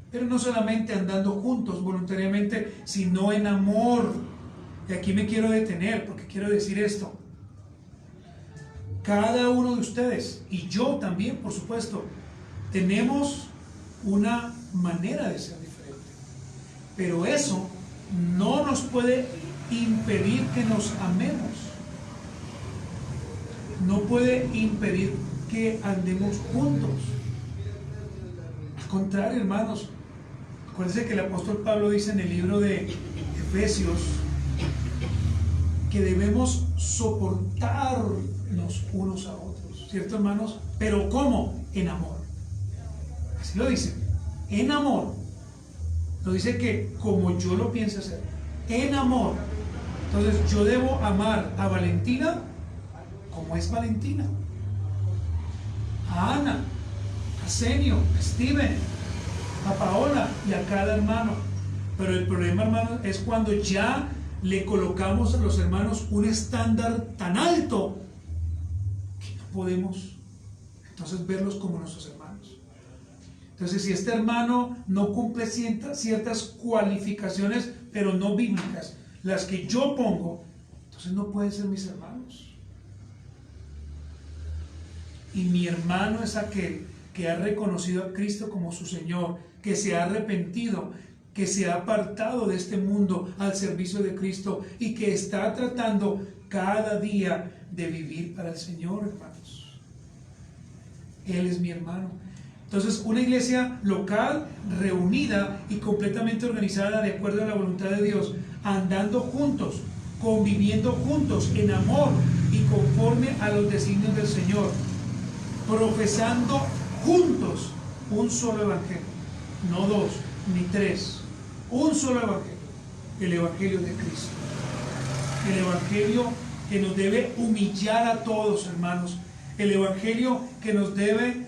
Pero no solamente andando juntos voluntariamente, sino en amor. Y aquí me quiero detener porque quiero decir esto. Cada uno de ustedes, y yo también, por supuesto, tenemos una manera de ser diferente. Pero eso no nos puede impedir que nos amemos. No puede impedir que andemos juntos. Al contrario, hermanos, acuérdense que el apóstol Pablo dice en el libro de Efesios que debemos soportarnos unos a otros, ¿cierto, hermanos? Pero ¿cómo? En amor. Así lo dice, en amor. Lo dice que como yo lo pienso hacer, en amor. Entonces yo debo amar a Valentina como es Valentina, a Ana, a Senio, a Steven, a Paola y a cada hermano. Pero el problema, hermanos, es cuando ya le colocamos a los hermanos un estándar tan alto que no podemos entonces verlos como nuestros hermanos. Entonces, si este hermano no cumple ciertas cualificaciones, pero no bíblicas, las que yo pongo, entonces no pueden ser mis hermanos. Y mi hermano es aquel que ha reconocido a Cristo como su Señor, que se ha arrepentido, que se ha apartado de este mundo al servicio de Cristo y que está tratando cada día de vivir para el Señor, hermanos. Él es mi hermano. Entonces, una iglesia local, reunida y completamente organizada de acuerdo a la voluntad de Dios, andando juntos, conviviendo juntos en amor y conforme a los designios del Señor, profesando juntos un solo evangelio, no dos ni tres, un solo evangelio, el evangelio de Cristo, el evangelio que nos debe humillar a todos, hermanos, el evangelio que nos debe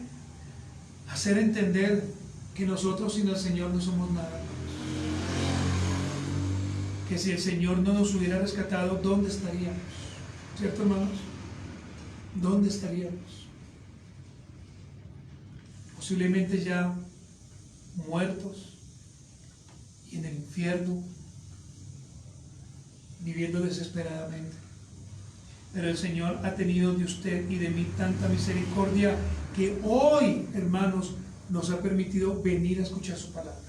hacer entender que nosotros sin el Señor no somos nada, que si el Señor no nos hubiera rescatado, ¿dónde estaríamos? ¿Cierto, hermanos? ¿Dónde estaríamos? Posiblemente ya muertos y en el infierno, viviendo desesperadamente. Pero el Señor ha tenido de usted y de mí tanta misericordia que hoy, hermanos, nos ha permitido venir a escuchar su palabra.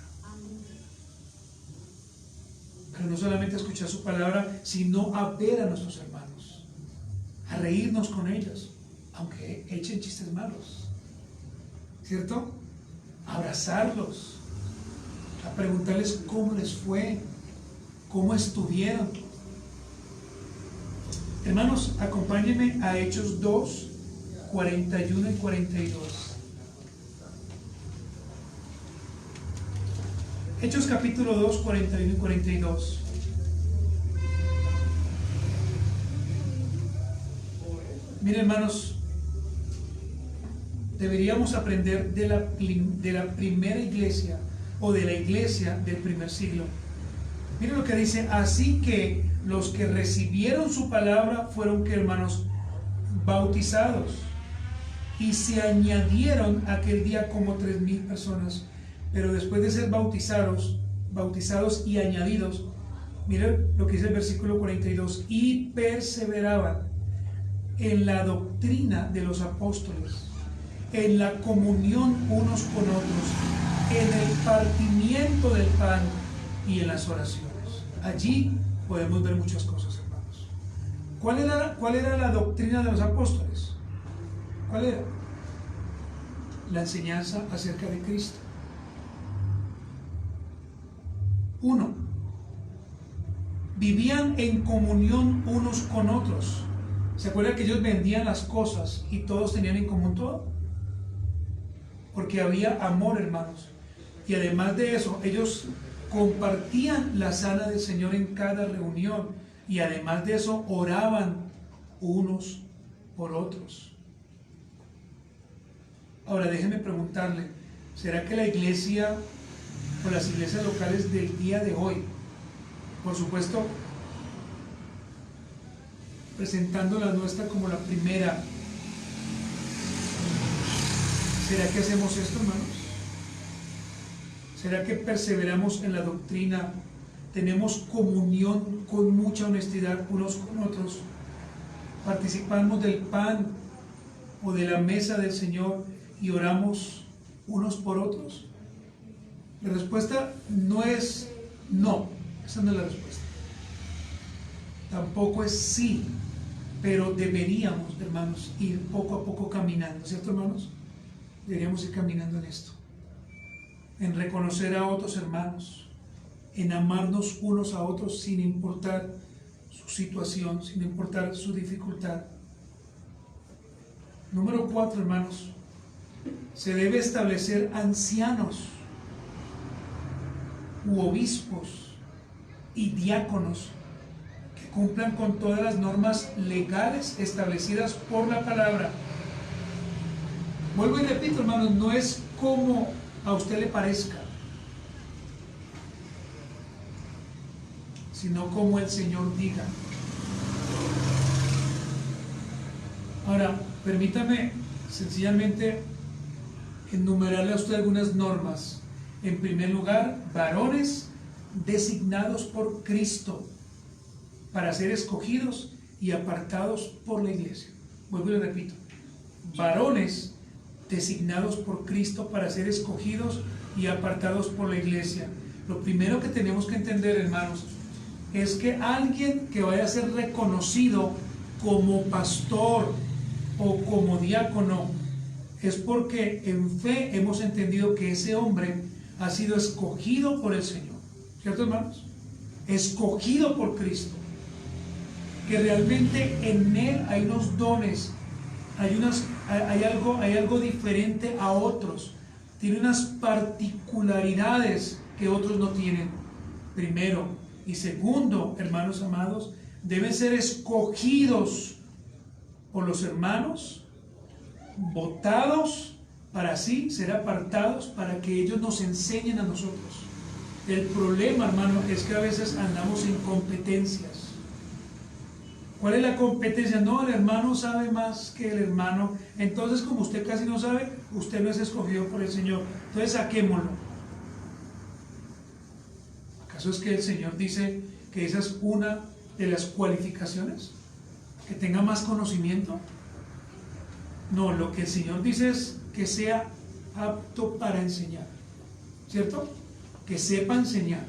Pero no solamente a escuchar su palabra, sino a ver a nuestros hermanos, a reírnos con ellos, aunque echen chistes malos, ¿cierto? A abrazarlos, a preguntarles cómo les fue, cómo estuvieron. Hermanos, acompáñenme a Hechos 2, 41 y 42. Hechos capítulo 2, 41 y 42. Miren, hermanos, deberíamos aprender de la primera iglesia o de la iglesia del primer siglo. Miren lo que dice: así que los que recibieron su palabra fueron, que hermanos, bautizados, y se añadieron aquel día como 3,000 personas. Pero después de ser bautizados y añadidos, miren lo que dice el versículo 42, y perseveraban en la doctrina de los apóstoles, en la comunión unos con otros, en el partimiento del pan y en las oraciones. Allí podemos ver muchas cosas, hermanos. ¿Cuál era la doctrina de los apóstoles? ¿Cuál era? La enseñanza acerca de Cristo. 1. Vivían en comunión unos con otros. ¿Se acuerdan que ellos vendían las cosas y todos tenían en común todo? Porque había amor, hermanos. Y además de eso, ellos compartían la cena del Señor en cada reunión. Y además de eso, oraban unos por otros. Ahora déjenme preguntarle, ¿será que la iglesia o las iglesias locales del día de hoy, por supuesto presentando la nuestra como la primera, ¿será que hacemos esto, hermanos? ¿Será que perseveramos en la doctrina? ¿Tenemos comunión con mucha honestidad unos con otros? ¿Participamos del pan o de la mesa del Señor y oramos unos por otros? La respuesta no es no, esa no es la respuesta. Tampoco es sí, pero deberíamos, hermanos, ir poco a poco caminando, ¿cierto, hermanos? Deberíamos ir caminando en esto, en reconocer a otros hermanos, en amarnos unos a otros sin importar su situación, sin importar su dificultad. Número 4, hermanos, se debe establecer ancianos u obispos y diáconos que cumplan con todas las normas legales establecidas por la palabra. Vuelvo y repito, hermanos, no es como a usted le parezca, sino como el Señor diga. Ahora, permítame sencillamente enumerarle a usted algunas normas. En primer lugar, varones designados por Cristo para ser escogidos y apartados por la iglesia. Vuelvo y le repito, varones designados por Cristo para ser escogidos y apartados por la iglesia. Lo primero que tenemos que entender, hermanos, es que alguien que vaya a ser reconocido como pastor o como diácono, es porque en fe hemos entendido que ese hombre ha sido escogido por el Señor. ¿Cierto, hermanos? Escogido por Cristo. Que realmente en él hay unos dones, hay algo diferente a otros. Tiene unas particularidades que otros no tienen. Primero. Y segundo, hermanos amados, deben ser escogidos por los hermanos, votados para así ser apartados, para que ellos nos enseñen a nosotros. El problema, hermano, es que a veces andamos en competencias. ¿Cuál es la competencia? No, el hermano sabe más que el hermano. Entonces, como usted casi no sabe, usted no es escogido por el Señor. Entonces, saquémoslo. ¿Acaso es que el Señor dice que esa es una de las cualificaciones? ¿Que tenga más conocimiento? No, lo que el Señor dice es que sea apto para enseñar. ¿Cierto? Que sepa enseñar.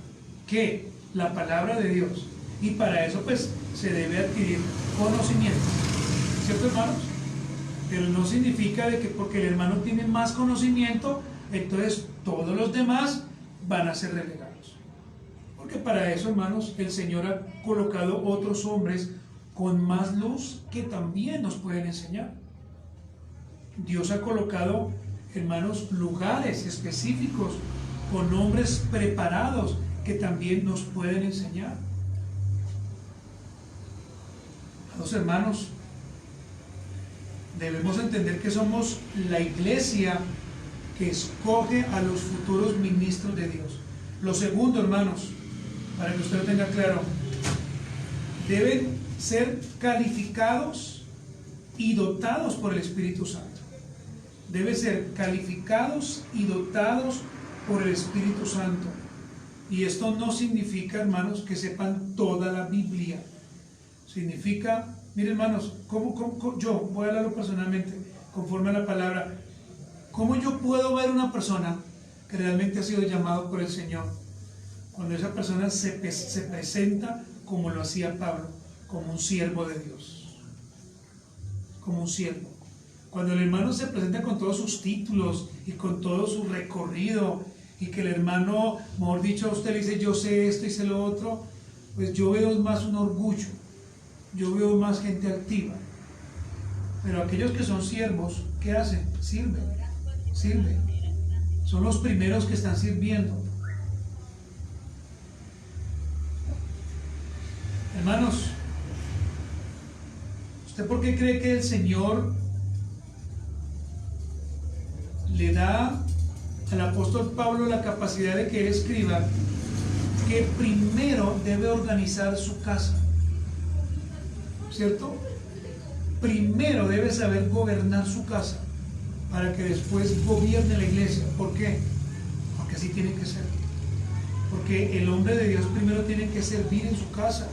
¿Qué? La palabra de Dios. Y para eso pues se debe adquirir conocimiento. ¿Cierto, hermanos? Pero no significa de que porque el hermano tiene más conocimiento, entonces todos los demás van a ser relegados. Porque para eso, hermanos, el Señor ha colocado otros hombres con más luz que también nos pueden enseñar. Dios ha colocado, hermanos, lugares específicos con hombres preparados que también nos pueden enseñar. Los hermanos, debemos entender que somos la iglesia que escoge a los futuros ministros de Dios. Lo segundo, hermanos, para que usted lo tenga claro, deben ser calificados y dotados por el Espíritu Santo. Deben ser calificados y dotados por el Espíritu Santo. Y esto no significa, hermanos, que sepan toda la Biblia. Significa, miren, hermanos, yo voy a hablarlo personalmente, conforme a la palabra. ¿Cómo yo puedo ver una persona que realmente ha sido llamado por el Señor? Cuando esa persona se presenta como lo hacía Pablo, como un siervo de Dios. Como un siervo. Cuando el hermano se presenta con todos sus títulos y con todo su recorrido, y que el hermano, mejor dicho, a usted le dice yo sé esto y sé lo otro, pues yo veo más un orgullo, yo veo más gente activa. Pero aquellos que son siervos, ¿qué hacen? Sirven. Son los primeros que están sirviendo. Hermanos, ¿usted por qué cree que el Señor le da al apóstol Pablo la capacidad de que él escriba que primero debe organizar su casa? ¿Cierto? Primero debe saber gobernar su casa para que después gobierne la iglesia. ¿Por qué? Porque así tiene que ser. Porque el hombre de Dios primero tiene que servir en su casa.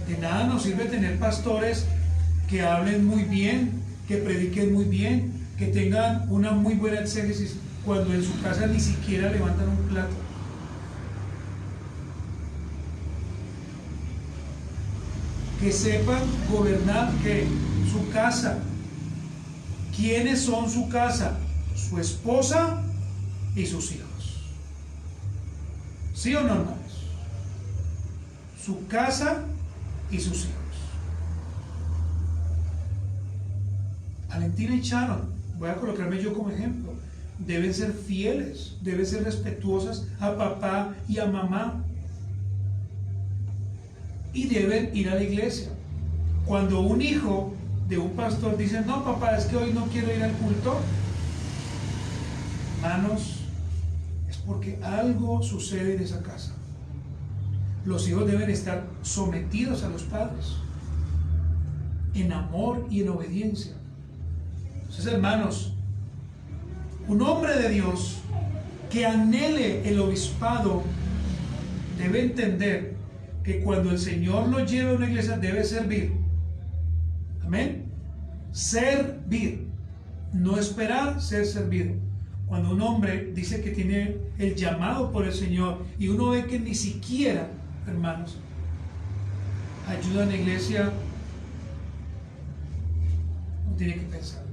De nada nos sirve tener pastores que hablen muy bien, que prediquen muy bien, que tengan una muy buena exégesis, cuando en su casa ni siquiera levantan un plato. Que sepan gobernar ¿qué? Su casa. ¿Quiénes son su casa? Su esposa y sus hijos. ¿Sí o no, hermanos? Su casa y sus hijos. Valentina y Sharon, voy a colocarme yo como ejemplo, deben ser fieles, deben ser respetuosas a papá y a mamá, y deben ir a la iglesia. Cuando un hijo de un pastor dice no papá, es que hoy no quiero ir al culto, hermanos, es porque algo sucede en esa casa. Los hijos deben estar sometidos a los padres en amor y en obediencia. Entonces, hermanos, un hombre de Dios que anhele el obispado debe entender que cuando el Señor lo lleva a una iglesia debe servir. Amén. Servir, no esperar ser servido. Cuando un hombre dice que tiene el llamado por el Señor y uno ve que ni siquiera, hermanos, ayuda en la iglesia, Uno tiene que pensar,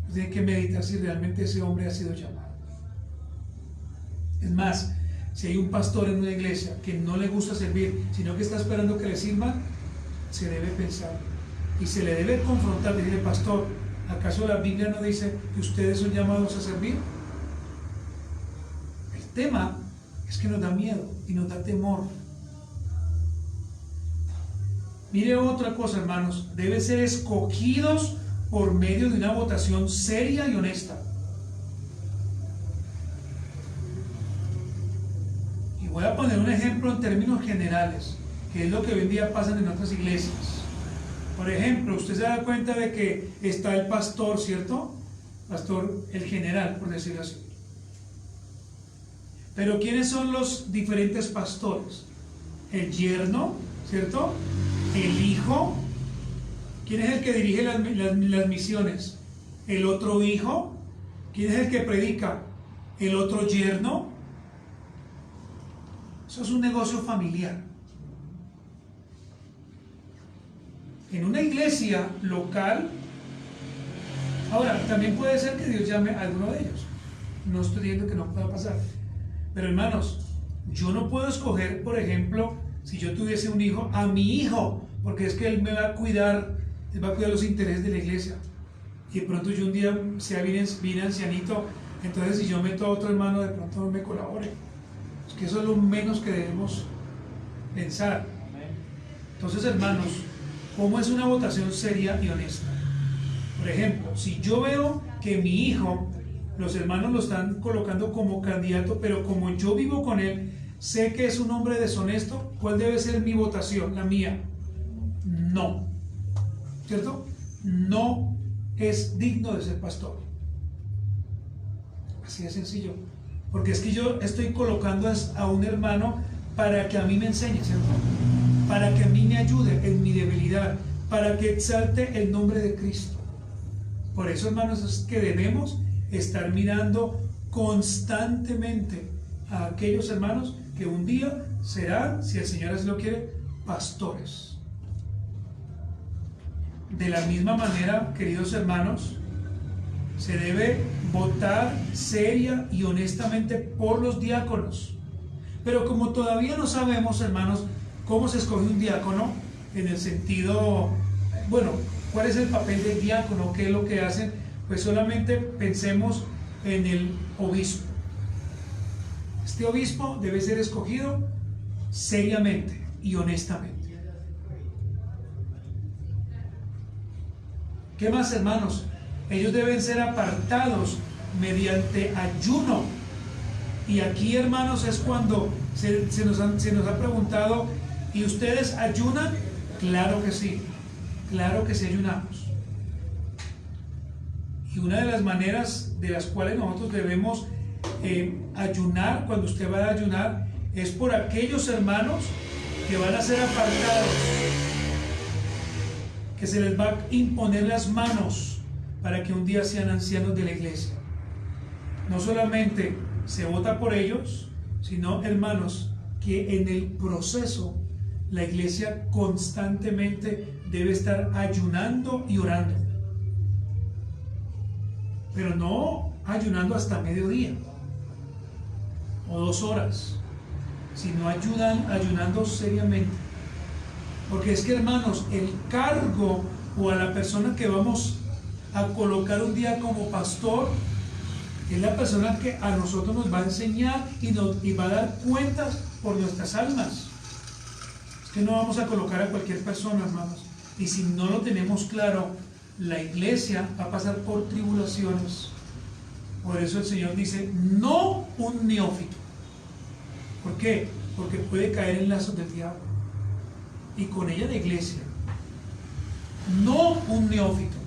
uno tiene que meditar si realmente ese hombre ha sido llamado. Es más, si hay un pastor en una iglesia que no le gusta servir, sino que está esperando que le sirvan, se debe pensar y se le debe confrontar, decirle: pastor, ¿acaso la Biblia no dice que ustedes son llamados a servir? El tema es que nos da miedo y nos da temor. Mire otra cosa, hermanos, deben ser escogidos por medio de una votación seria y honesta. Y voy a poner un ejemplo en términos generales, que es lo que hoy en día pasa en otras iglesias. Por ejemplo, usted se da cuenta de que está el pastor, ¿cierto? Pastor, el general, por decirlo así. Pero ¿quiénes son los diferentes pastores? El yerno, ¿cierto? El hijo. ¿Quién es el que dirige las misiones? El otro hijo. ¿Quién es el que predica? El otro yerno. Eso es un negocio familiar. En una iglesia local, ahora, también puede ser que Dios llame a alguno de ellos. No estoy diciendo que no pueda pasar. Pero hermanos, yo no puedo escoger, por ejemplo, si yo tuviese un hijo, a mi hijo, porque es que él me va a cuidar, él va a cuidar los intereses de la iglesia. Y de pronto yo un día sea bien ancianito, entonces si yo meto a otro hermano, de pronto no me colabore. Es que eso es lo menos que debemos pensar. Entonces, hermanos, ¿cómo es una votación seria y honesta? Por ejemplo, si yo veo que mi hijo, los hermanos lo están colocando como candidato, pero como yo vivo con él, sé que es un hombre deshonesto, ¿cuál debe ser mi votación? La mía. No. ¿Cierto? No es digno de ser pastor. Así de sencillo. Porque es que yo estoy colocando a un hermano para que a mí me enseñe, ¿cierto? Para que a mí me ayude en mi debilidad, para que exalte el nombre de Cristo. Por eso, hermanos, es que debemos estar mirando constantemente a aquellos hermanos que un día serán, si el Señor así lo quiere, pastores. De la misma manera, queridos hermanos, se debe votar seria y honestamente por los diáconos. Pero como todavía no sabemos, hermanos, cómo se escoge un diácono, en el sentido, bueno, ¿cuál es el papel del diácono? ¿Qué es lo que hacen? Pues solamente pensemos en el obispo. Este obispo debe ser escogido seriamente y honestamente. ¿Qué más, hermanos? Ellos deben ser apartados mediante ayuno. Y aquí, hermanos, es cuando se nos ha preguntado: ¿y ustedes ayunan? Claro que sí ayunamos. Y una de las maneras de las cuales nosotros debemos ayunar, cuando usted va a ayunar, es por aquellos hermanos que van a ser apartados, que se les va a imponer las manos para que un día sean ancianos de la iglesia. No solamente se vota por ellos, sino, hermanos, que en el proceso la iglesia constantemente debe estar ayunando y orando. Pero no ayunando hasta mediodía o 2 horas, sino ayunando seriamente. Porque es que, hermanos, el cargo o a la persona que vamos a colocar un día como pastor es la persona que a nosotros nos va a enseñar y va a dar cuentas por nuestras almas. Es que no vamos a colocar a cualquier persona, hermanos. Y si no lo tenemos claro, la iglesia va a pasar por tribulaciones. Por eso el Señor dice: no un neófito. ¿Por qué? Porque puede caer en lazos del diablo. Y con ella la iglesia. No un neófito,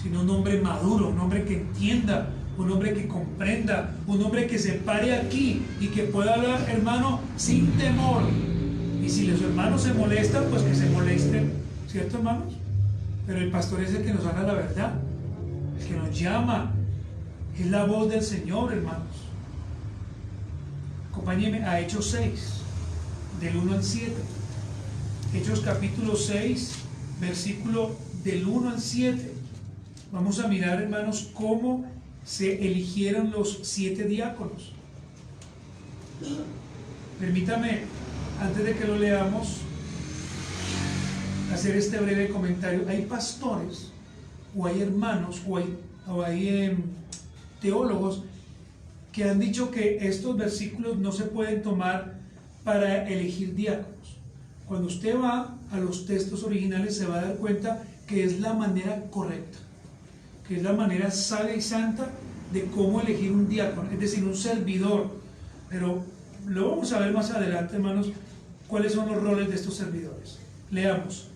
sino un hombre maduro, un hombre que entienda, un hombre que comprenda, un hombre que se pare aquí y que pueda hablar, hermano, sin temor. Y si los hermanos se molestan, pues que se molesten, ¿cierto, hermanos? Pero el pastor es el que nos habla la verdad, el que nos llama, es la voz del Señor, hermanos. Acompáñenme a Hechos 6, del 1 al 7. Hechos capítulo 6, versículo del 1 al 7. Vamos a mirar, hermanos, cómo se eligieron los 7 diáconos. Permítame, antes de que lo leamos, hacer este breve comentario. Hay pastores, o hay hermanos, o hay teólogos que han dicho que estos versículos no se pueden tomar para elegir diáconos. Cuando usted va a los textos originales se va a dar cuenta que es la manera correcta, que es la manera sabia y santa de cómo elegir un diácono, es decir, un servidor. Pero lo vamos a ver más adelante, hermanos, cuáles son los roles de estos servidores. Leamos.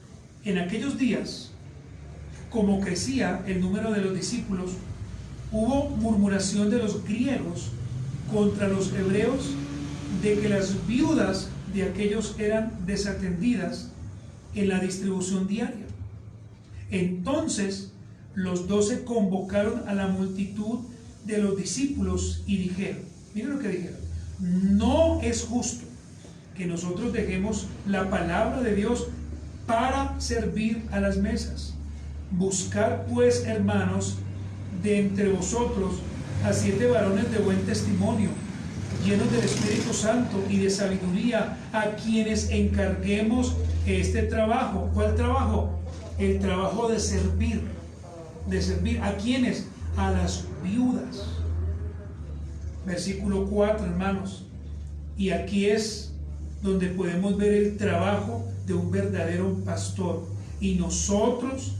En aquellos días, como crecía el número de los discípulos, hubo murmuración de los griegos contra los hebreos de que las viudas de aquellos eran desatendidas en la distribución diaria. Entonces los 12 convocaron a la multitud de los discípulos y dijeron, miren lo que dijeron: no es justo que nosotros dejemos la palabra de Dios para servir a las mesas. Buscar pues, hermanos, de entre vosotros a 7 varones de buen testimonio, llenos del Espíritu Santo y de sabiduría, a quienes encarguemos este trabajo. ¿Cuál trabajo? El trabajo de servir. ¿De servir a quiénes? A las viudas. Versículo 4, hermanos. Y aquí es donde podemos ver el trabajo de un verdadero pastor. Y nosotros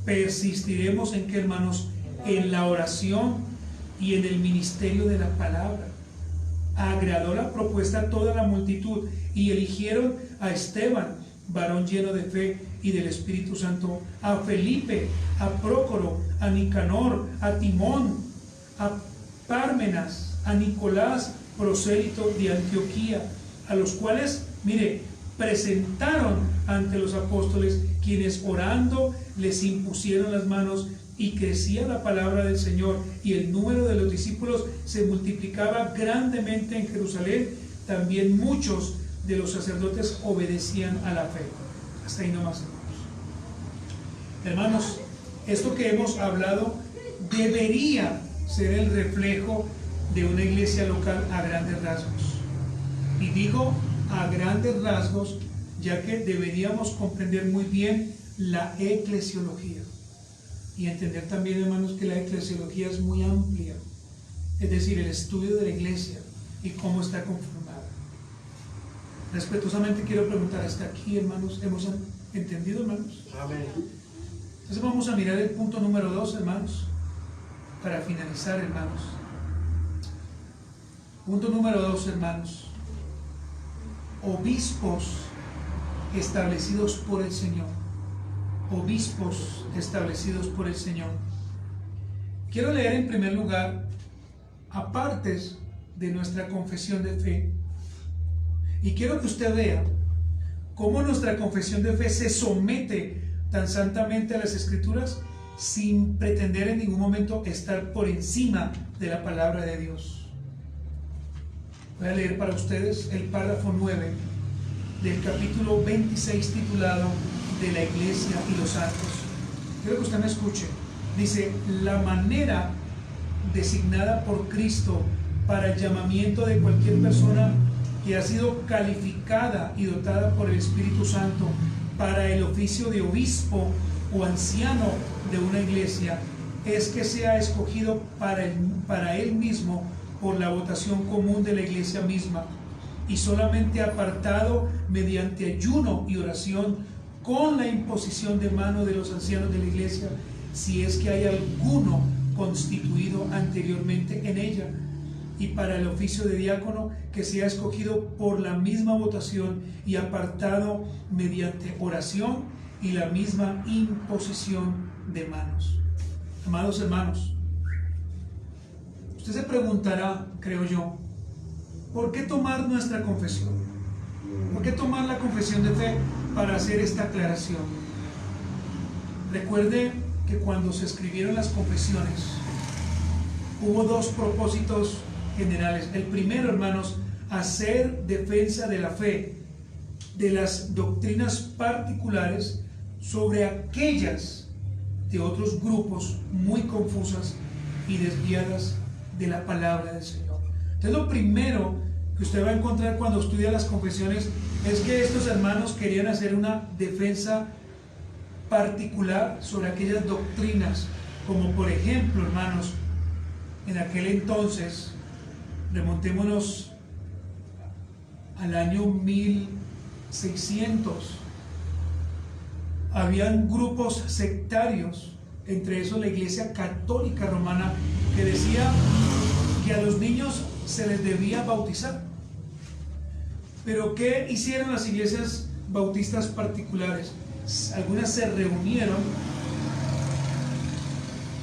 persistiremos en que, hermanos, en la oración y en el ministerio de la palabra. Agradó la propuesta a toda la multitud y eligieron a Esteban, varón lleno de fe y del Espíritu Santo, a Felipe, a Prócoro, a Nicanor, a Timón, a Pármenas, a Nicolás, prosélito de Antioquía, a los cuales, mire, presentaron ante los apóstoles, quienes orando les impusieron las manos, y crecía la palabra del Señor, y el número de los discípulos se multiplicaba grandemente en Jerusalén. También muchos de los sacerdotes obedecían a la fe. Hasta ahí nomás, hermanos. Hermanos, esto que hemos hablado debería ser el reflejo de una iglesia local a grandes rasgos. Y digo a grandes rasgos, ya que deberíamos comprender muy bien la eclesiología. Y entender también, hermanos, que la eclesiología es muy amplia, es decir, el estudio de la iglesia y cómo está conformada. Respetuosamente quiero preguntar, ¿hasta aquí, hermanos, hemos entendido, hermanos? Amén. Entonces vamos a mirar el punto número 2, hermanos, para finalizar, hermanos. Punto número 2, hermanos: obispos establecidos por el Señor. Obispos establecidos por el Señor. Quiero leer en primer lugar apartes de nuestra confesión de fe, y quiero que usted vea cómo nuestra confesión de fe se somete tan santamente a las Escrituras sin pretender en ningún momento estar por encima de la palabra de Dios. Voy a leer para ustedes el párrafo 9 del capítulo 26, titulado de la Iglesia y los Santos. Quiero que usted me escuche. Dice: la manera designada por Cristo para el llamamiento de cualquier persona que ha sido calificada y dotada por el Espíritu Santo para el oficio de obispo o anciano de una iglesia es que sea escogido para él mismo por la votación común de la iglesia misma, y solamente apartado mediante ayuno y oración, con la imposición de mano de los ancianos de la iglesia, si es que hay alguno constituido anteriormente en ella. Y para el oficio de diácono, que sea escogido por la misma votación y apartado mediante oración y la misma imposición de manos. Amados hermanos, usted se preguntará, creo yo, ¿por qué tomar nuestra confesión? ¿Por qué tomar la confesión de fe para hacer esta aclaración? Recuerde que cuando se escribieron las confesiones hubo 2 propósitos generales. El primero, hermanos, hacer defensa de la fe, de las doctrinas particulares sobre aquellas de otros grupos muy confusas y desviadas de la palabra del Señor. Entonces, lo primero que usted va a encontrar cuando estudia las confesiones es que estos hermanos querían hacer una defensa particular sobre aquellas doctrinas, como por ejemplo, hermanos, en aquel entonces, remontémonos al año 1600, habían grupos sectarios, entre esos la Iglesia Católica Romana, que decía que a los niños se les debía bautizar. Pero ¿qué hicieron las iglesias bautistas particulares? Algunas se reunieron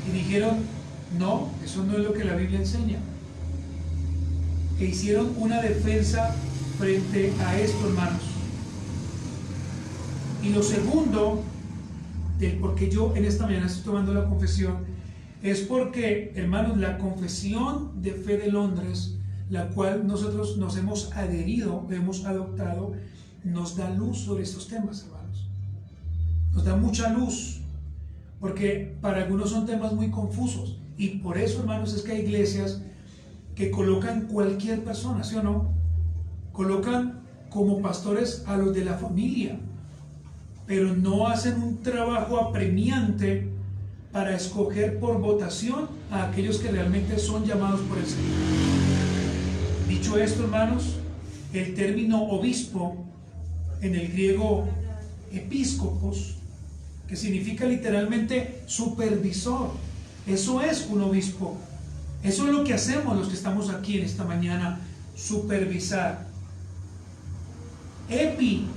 y dijeron: no, eso no es lo que la Biblia enseña. E hicieron una defensa frente a esto, hermanos. Y lo segundo, del por qué yo en esta mañana estoy tomando la confesión, es porque, hermanos, la Confesión de Fe de Londres, la cual nosotros nos hemos adherido, hemos adoptado, nos da luz sobre estos temas, hermanos. Nos da mucha luz, porque para algunos son temas muy confusos. Y por eso, hermanos, es que hay iglesias que colocan cualquier persona, ¿sí o no? Colocan como pastores a los de la familia, pero no hacen un trabajo apremiante para escoger por votación a aquellos que realmente son llamados por el Señor. Dicho esto, hermanos, el término obispo, en el griego episcopos, que significa literalmente supervisor, eso es un obispo. Eso es lo que hacemos los que estamos aquí en esta mañana, supervisar. Epi,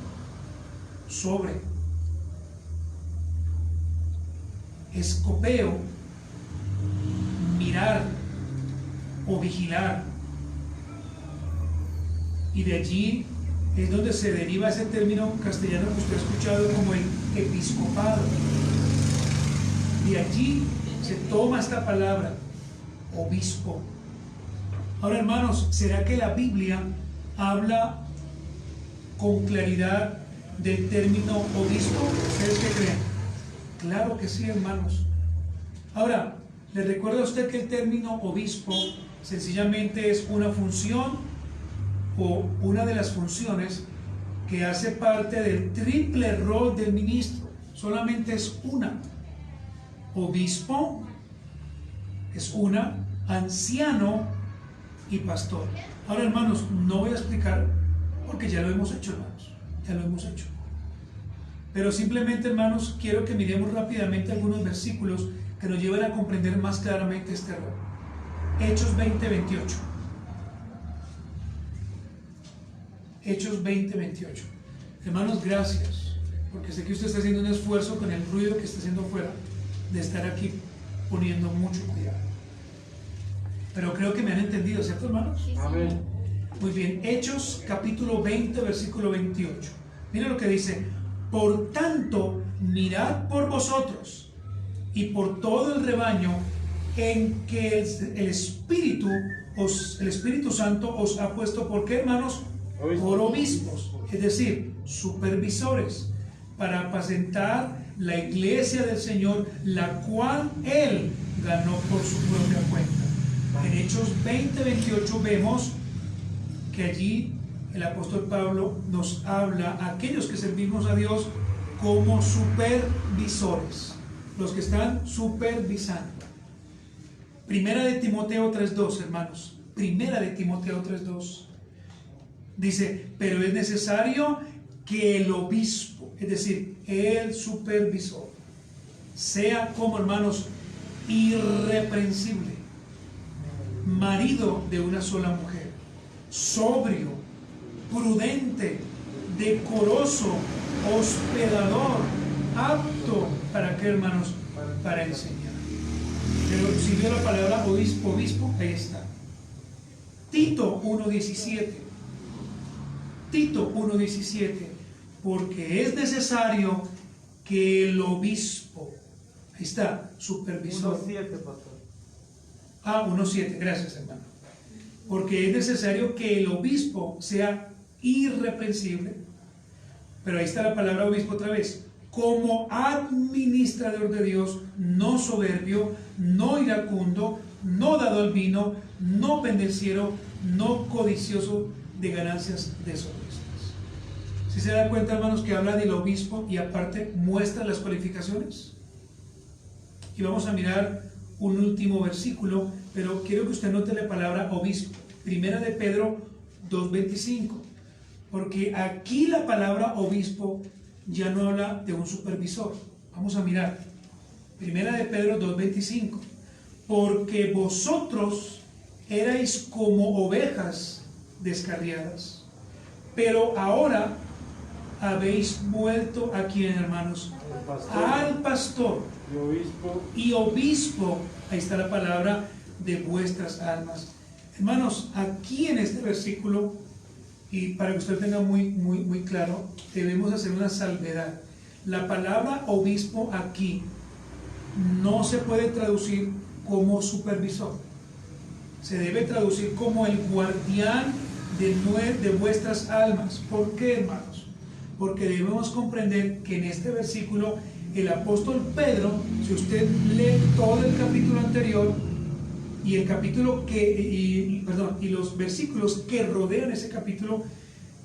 sobre. Escopeo, mirar o vigilar. Y de allí es donde se deriva ese término castellano que usted ha escuchado como el episcopado. De allí se toma esta palabra, obispo. Ahora, hermanos, ¿será que la Biblia habla con claridad del término obispo? ¿Ustedes qué creen? Claro que sí, hermanos. Ahora, ¿le recuerda a usted que el término obispo sencillamente es una función o una de las funciones que hace parte del triple rol del ministro? Solamente es una. Obispo es una, anciano y pastor. Ahora, hermanos, no voy a explicar porque ya lo hemos hecho, hermanos. Ya lo hemos hecho. Pero simplemente, hermanos, quiero que miremos rápidamente algunos versículos que nos lleven a comprender más claramente este rol. Hechos 20:28. Hechos 20:28. Hermanos, gracias, porque sé que usted está haciendo un esfuerzo con el ruido que está haciendo afuera, de estar aquí poniendo mucho cuidado. Pero creo que me han entendido, ¿cierto, hermanos? Amén. Muy bien, Hechos capítulo 20, versículo 28. Mira lo que dice: por tanto, mirad por vosotros y por todo el rebaño en que el Espíritu Santo os ha puesto. ¿Por qué, hermanos? Por obispos, es decir, supervisores, para apacentar la iglesia del Señor, la cual Él ganó por su propia cuenta. En Hechos 20:28 vemos que allí el apóstol Pablo nos habla a aquellos que servimos a Dios como supervisores, los que están supervisando. Primera de Timoteo 3:2, hermanos. Primera de Timoteo 3:2 dice: pero es necesario que el obispo, es decir, el supervisor, sea como, hermanos, irreprensible, marido de una sola mujer, sobrio, prudente, decoroso, hospedador, apto, ¿para qué, hermanos? Para enseñar. Pero si veo la palabra obispo, ahí está. Tito 1:17. Tito 1:17. Porque es necesario que el obispo, ahí está, supervisor. 1:7, pastor. 1:7, gracias, hermano. Porque es necesario que el obispo sea irreprensible, pero ahí está la palabra obispo otra vez, como administrador de Dios, no soberbio, no iracundo, no dado al vino, no pendenciero, no codicioso de ganancias deshonestas. ¿Sí se da cuenta, hermanos, que habla del obispo y aparte muestra las cualificaciones? Y vamos a mirar un último versículo, pero quiero que usted note la palabra obispo. Primera de Pedro 2:25, porque aquí la palabra obispo ya no habla de un supervisor. Vamos a mirar. Primera de Pedro 2:25, porque vosotros erais como ovejas descarriadas, pero ahora habéis vuelto a quién, hermanos, al pastor y obispo, ahí está la palabra, de vuestras almas. Hermanos, aquí en este versículo, y para que usted tenga muy claro, debemos hacer una salvedad. La palabra obispo aquí no se puede traducir como supervisor, se debe traducir como el guardián de vuestras almas. ¿Por qué, hermanos? Porque debemos comprender que en este versículo el apóstol Pedro, si usted lee todo el capítulo anterior y el capítulo y los versículos que rodean ese capítulo,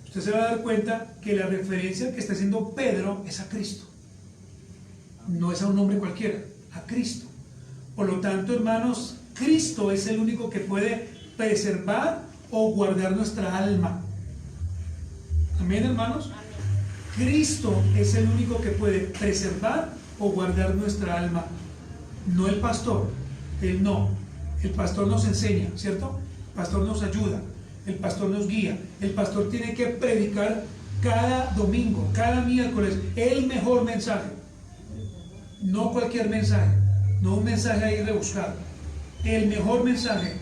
usted se va a dar cuenta que la referencia que está haciendo Pedro es a Cristo, no es a un hombre cualquiera, a Cristo. Por lo tanto, hermanos, Cristo es el único que puede preservar o guardar nuestra alma. Amén, hermanos. Cristo es el único que puede preservar o guardar nuestra alma, no el pastor. Él no. El pastor nos enseña, ¿cierto? El pastor nos ayuda, el pastor nos guía. El pastor tiene que predicar cada domingo, cada miércoles, el mejor mensaje, no cualquier mensaje, no un mensaje ahí rebuscado, el mejor mensaje.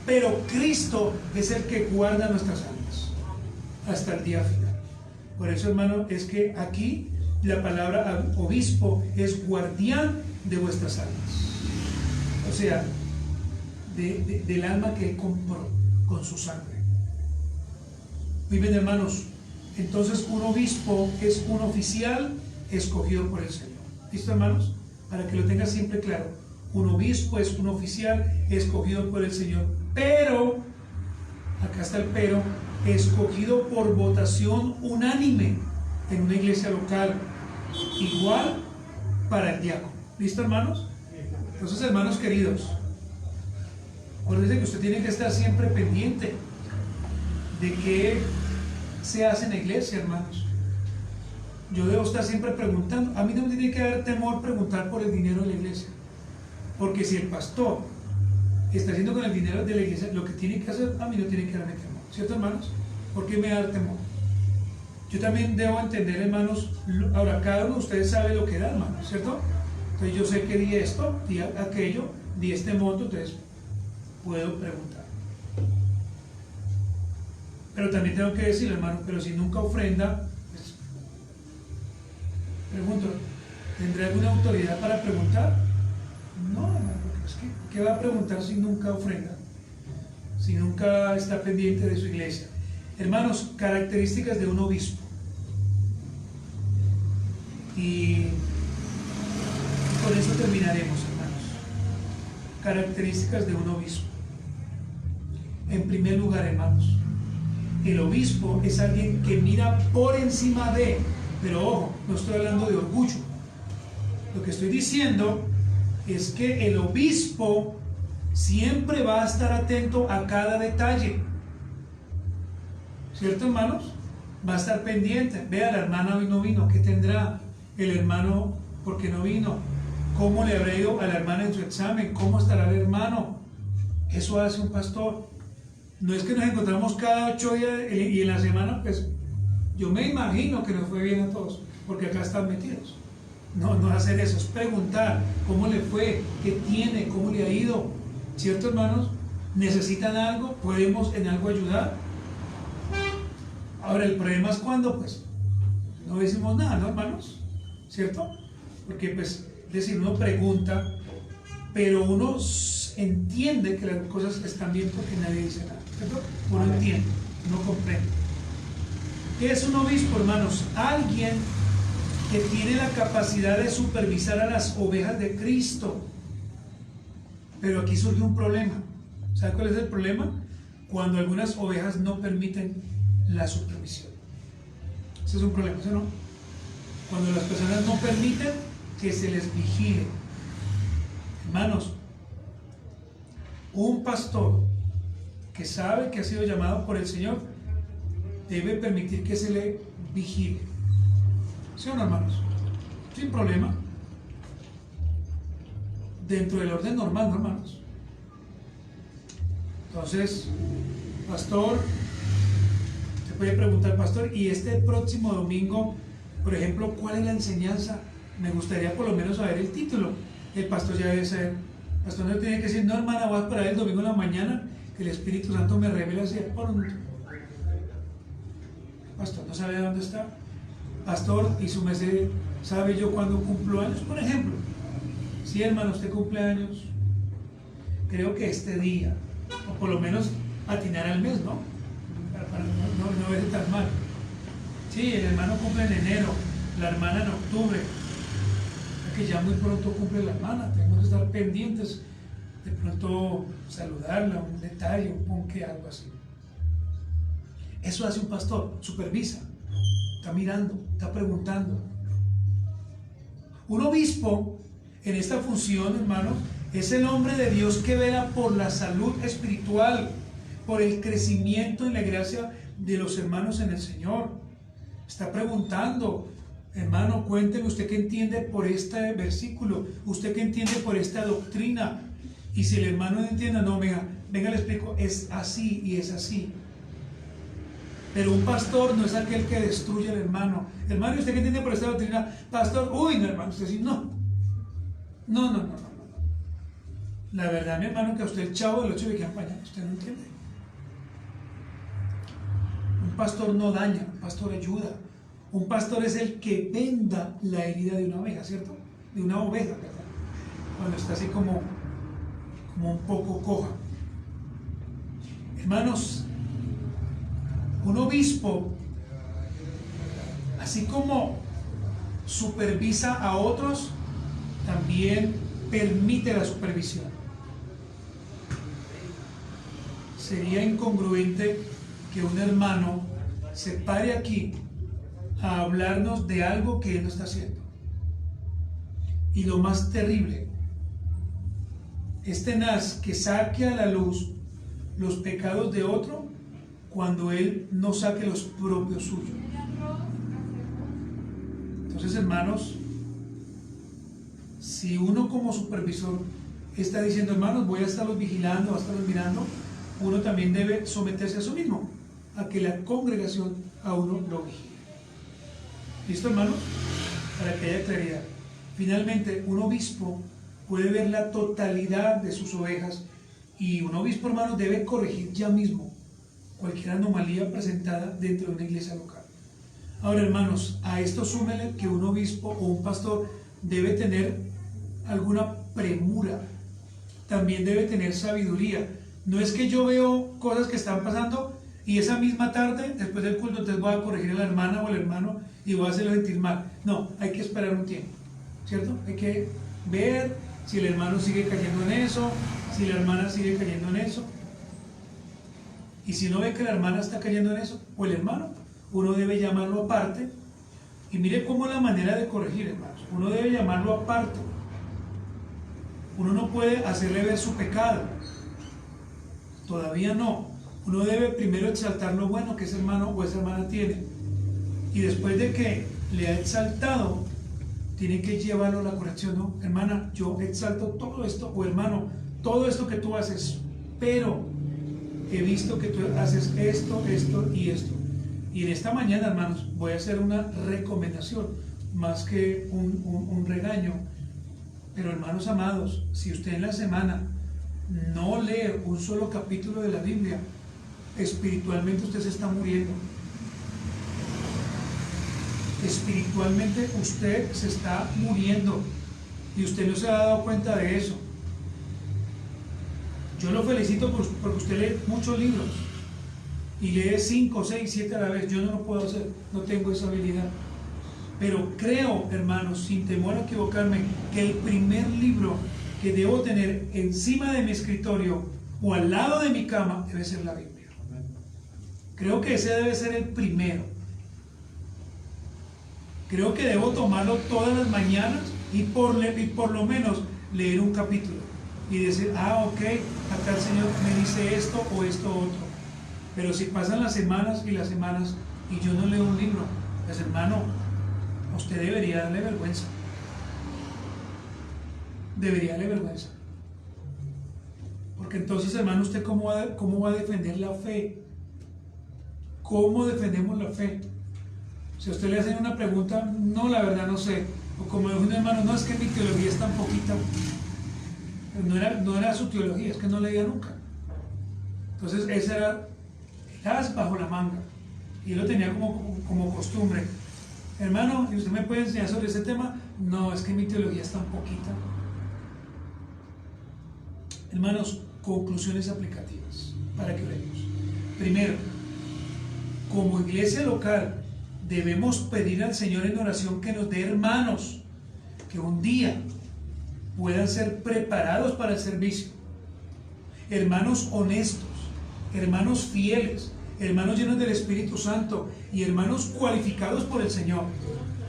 Pero Cristo es el que guarda nuestras almas hasta el día final. Por eso, hermano, es que aquí la palabra obispo es guardián de vuestras almas, o sea, del alma que Él compró con su sangre. Muy bien, hermanos, entonces un obispo es un oficial escogido por el Señor. ¿Listo, hermanos? Para que lo tenga siempre claro, un obispo es un oficial escogido por el Señor, pero, acá está el pero, escogido por votación unánime en una iglesia local, igual para el diácono. ¿Listo, hermanos? Entonces, hermanos queridos, acuérdense que usted tiene que estar siempre pendiente de qué se hace en la iglesia, hermanos. Yo debo estar siempre preguntando. A mí no me tiene que dar temor preguntar por el dinero de la iglesia, porque si el pastor está haciendo con el dinero de la iglesia lo que tiene que hacer, a mí no tiene que darme temor, ¿cierto, hermanos? ¿Por qué me da temor? Yo también debo entender, hermanos, ahora cada uno de ustedes sabe lo que da, hermanos, ¿cierto? Entonces yo sé que di esto, di aquello, di este monto, entonces puedo preguntar. Pero también tengo que decir, hermano, pero si nunca ofrenda, pues, pregunto, ¿tendré alguna autoridad para preguntar? No, hermano, porque es que, ¿qué va a preguntar si nunca ofrenda? Si nunca está pendiente de su iglesia. Hermanos, características de un obispo. Y con eso terminaremos, hermanos. Características de un obispo. En primer lugar, hermanos, el obispo es alguien que mira por encima de, pero ojo, no estoy hablando de orgullo. Lo que estoy diciendo es que el obispo siempre va a estar atento a cada detalle, ¿cierto, hermanos? Va a estar pendiente. Vea, la hermana hoy no vino, ¿qué tendrá el hermano porque no vino? ¿Cómo le habrá ido a la hermana en su examen? ¿Cómo estará el hermano? Eso hace un pastor. No es que nos encontramos cada 8 días y en la semana, pues yo me imagino que nos fue bien a todos, porque acá están metidos. No, no hacer eso, es preguntar cómo le fue, qué tiene, cómo le ha ido. ¿Cierto, hermanos? ¿Necesitan algo? ¿Podemos en algo ayudar? Ahora, el problema es cuando, pues, no decimos nada, ¿no, hermanos? ¿Cierto? Porque, pues, es decir, uno pregunta, pero uno entiende que las cosas están bien porque nadie dice nada, ¿cierto? Uno entiende, uno comprende. ¿Qué es un obispo, hermanos? Alguien que tiene la capacidad de supervisar a las ovejas de Cristo. Pero aquí surge un problema. ¿Sabe cuál es el problema? Cuando algunas ovejas no permiten la supervisión. Ese es un problema, ¿sí o no? Cuando las personas no permiten que se les vigile. Hermanos, un pastor que sabe que ha sido llamado por el Señor debe permitir que se le vigile. ¿Sí o no, hermanos? Sin problema. Dentro del orden normal, ¿no, hermanos? Entonces, pastor, se puede preguntar, pastor, y este próximo domingo, por ejemplo, ¿cuál es la enseñanza? Me gustaría por lo menos saber el título. El pastor ya debe saber. El pastor no tiene que decir, no, hermana, voy a esperar el domingo en la mañana que el Espíritu Santo me revele así pronto. El pastor no sabe dónde está. Pastor, y su merced, ¿sabe yo cuándo cumplo años? Por ejemplo, si hermano, usted cumple años, creo que este día, o por lo menos atinar al mes, ¿no? Para no verse tan mal. Sí, el hermano cumple en enero, la hermana en octubre, que ya muy pronto cumple la hermana, tenemos que estar pendientes, de pronto saludarla, un detalle, un ponque, algo así. Eso hace un pastor, supervisa, está mirando, está preguntando. Un obispo, en esta función, hermano, es el hombre de Dios que vela por la salud espiritual, por el crecimiento en la gracia de los hermanos en el Señor. Está preguntando, hermano, cuénteme usted qué entiende por este versículo, usted qué entiende por esta doctrina. Y si el hermano no entiende, no, venga, le explico, es así y es así. Pero un pastor no es aquel que destruye al hermano. Hermano, ¿usted qué entiende por esta doctrina? Pastor, uy, no, hermano, usted sí, no. No. La verdad, mi hermano, que a usted el chavo del 8 le quedan pañales, usted no entiende. Un pastor no daña, un pastor ayuda. Un pastor es el que venda la herida de una oveja, ¿cierto? De una oveja, ¿verdad? Cuando está así como un poco coja. Hermanos, un obispo, así como supervisa a otros, también permite la supervisión. Sería incongruente que un hermano se pare aquí a hablarnos de algo que él no está haciendo. Y lo más terrible es tenaz que saque a la luz los pecados de otro cuando él no saque los propios suyos. Entonces, hermanos, si uno como supervisor está diciendo, hermanos, voy a estarlos vigilando, voy a estarlos mirando, uno también debe someterse a eso mismo, a que la congregación a uno lo vigile. ¿Listo, hermanos? Para que haya claridad. Finalmente, un obispo puede ver la totalidad de sus ovejas y un obispo, hermanos, debe corregir ya mismo cualquier anomalía presentada dentro de una iglesia local. Ahora, hermanos, a esto súmele que un obispo o un pastor debe tener alguna premura, también debe tener sabiduría. No es que yo veo cosas que están pasando y esa misma tarde, después del culto, entonces voy a corregir a la hermana o al hermano y voy a hacerlo sentir mal. No, hay que esperar un tiempo, ¿cierto? Hay que ver si el hermano sigue cayendo en eso, si la hermana sigue cayendo en eso. Y si no ve que la hermana está cayendo en eso, o el hermano, uno debe llamarlo aparte. Y mire cómo es la manera de corregir, hermanos. Uno debe llamarlo aparte. Uno no puede hacerle ver su pecado. Todavía no. Uno debe primero exaltar lo bueno que ese hermano o esa hermana tiene. Y después de que le ha exaltado, tiene que llevarlo a la corrección. No, hermana, yo exalto todo esto, o hermano, todo esto que tú haces, pero he visto que tú haces esto, esto y esto. Y en esta mañana, hermanos, voy a hacer una recomendación, más que un regaño. Pero, hermanos amados, si usted en la semana no lee un solo capítulo de la Biblia, espiritualmente usted se está muriendo. Espiritualmente usted se está muriendo y usted no se ha dado cuenta de eso. Yo lo felicito porque usted lee muchos libros y lee 5, 6, 7 a la vez. Yo no lo puedo hacer, no tengo esa habilidad. Pero creo, hermanos, sin temor a equivocarme, que el primer libro que debo tener encima de mi escritorio o al lado de mi cama debe ser la Biblia. Creo que ese debe ser el primero. Creo que debo tomarlo todas las mañanas y por lo menos leer un capítulo y decir, ok, acá el Señor me dice esto o esto otro. Pero si pasan las semanas y las semanas y yo no leo un libro, pues hermano, a usted debería darle vergüenza. Debería darle vergüenza. Porque entonces, hermano, ¿usted cómo va a defender la fe? ¿Cómo defendemos la fe? Si a usted le hacen una pregunta, no, la verdad no sé. O como dijo un hermano, no, es que mi teología es tan poquita. No era su teología, es que no leía nunca. Entonces ese era el as bajo la manga. Y él lo tenía como costumbre. Hermano, ¿y usted me puede enseñar sobre ese tema? No, es que mi teología es tan poquita. Hermanos, conclusiones aplicativas para que veamos. Primero, como iglesia local debemos pedir al Señor en oración que nos dé hermanos que un día puedan ser preparados para el servicio, hermanos honestos, hermanos fieles, hermanos llenos del Espíritu Santo y hermanos cualificados por el Señor,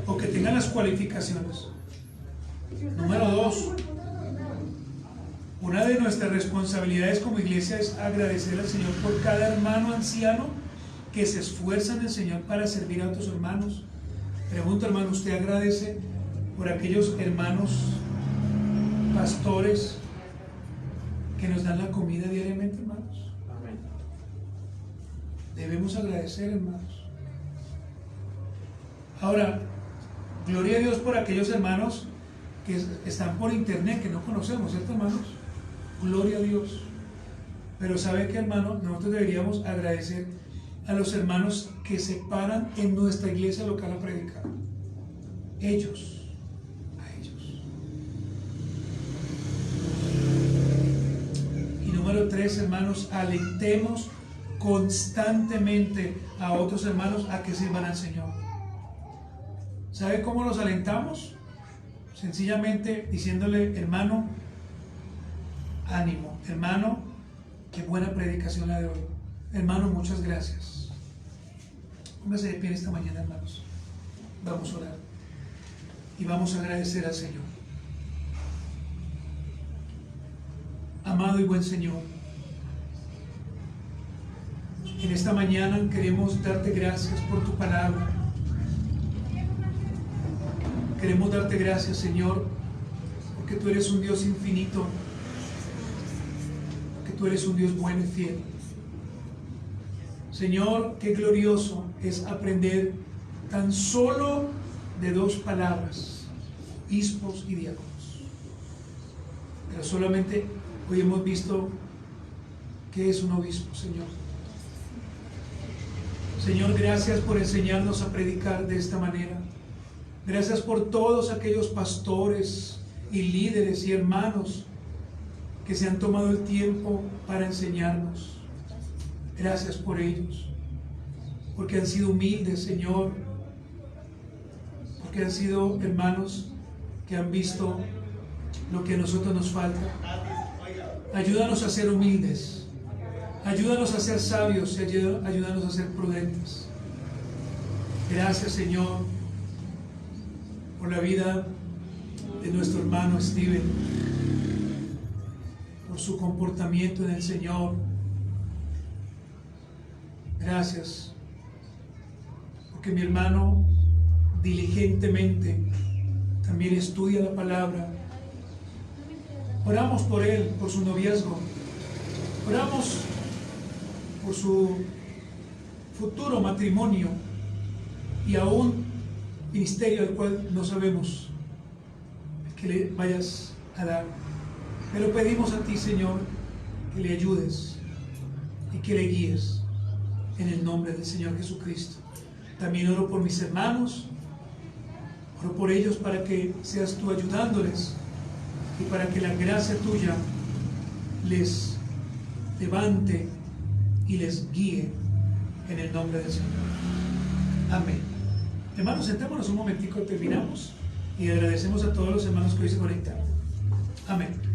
o que tengan las cualificaciones. Número 2, una de nuestras responsabilidades como iglesia es agradecer al Señor por cada hermano anciano que se esfuerza en el Señor para servir a otros hermanos. Pregunto, hermano, ¿usted agradece por aquellos hermanos pastores que nos dan la comida diariamente, hermanos? Amén. Debemos agradecer, hermanos. Ahora, gloria a Dios por aquellos hermanos que están por internet, que no conocemos, ¿cierto, hermanos? Gloria a Dios. Pero ¿sabe qué, hermano? Nosotros deberíamos agradecer a los hermanos que se paran en nuestra iglesia local a predicar. A ellos. Y número 3, hermanos, alentemos constantemente a otros hermanos a que sirvan al Señor. ¿Sabe cómo los alentamos? Sencillamente diciéndole, hermano, ánimo, hermano, qué buena predicación la de hoy. Hermano, muchas gracias. Póngase de pie en esta mañana, hermanos. Vamos a orar y vamos a agradecer al Señor. Amado y buen Señor, en esta mañana queremos darte gracias por tu palabra. Queremos darte gracias, Señor, porque tú eres un Dios infinito, porque tú eres un Dios bueno y fiel. Señor, qué glorioso es aprender tan solo de 2 palabras, obispos y diáconos. Pero solamente hoy hemos visto qué es un obispo, Señor. Señor, gracias por enseñarnos a predicar de esta manera. Gracias por todos aquellos pastores y líderes y hermanos que se han tomado el tiempo para enseñarnos. Gracias por ellos, porque han sido humildes, Señor, porque han sido hermanos que han visto lo que a nosotros nos falta. Ayúdanos a ser humildes, ayúdanos a ser sabios y ayúdanos a ser prudentes. Gracias, Señor, por la vida de nuestro hermano Steven, por su comportamiento en el Señor. Gracias, porque mi hermano diligentemente también estudia la palabra. Oramos por él, por su noviazgo. Oramos por su futuro matrimonio y aún ministerio al cual no sabemos que le vayas a dar. Pero pedimos a ti, Señor, que le ayudes y que le guíes. En el nombre del Señor Jesucristo. También oro por mis hermanos, oro por ellos para que seas tú ayudándoles y para que la gracia tuya les levante y les guíe en el nombre del Señor. Amén. Hermanos, sentémonos un momentico, terminamos y agradecemos a todos los hermanos que hoy se conectaron. Amén.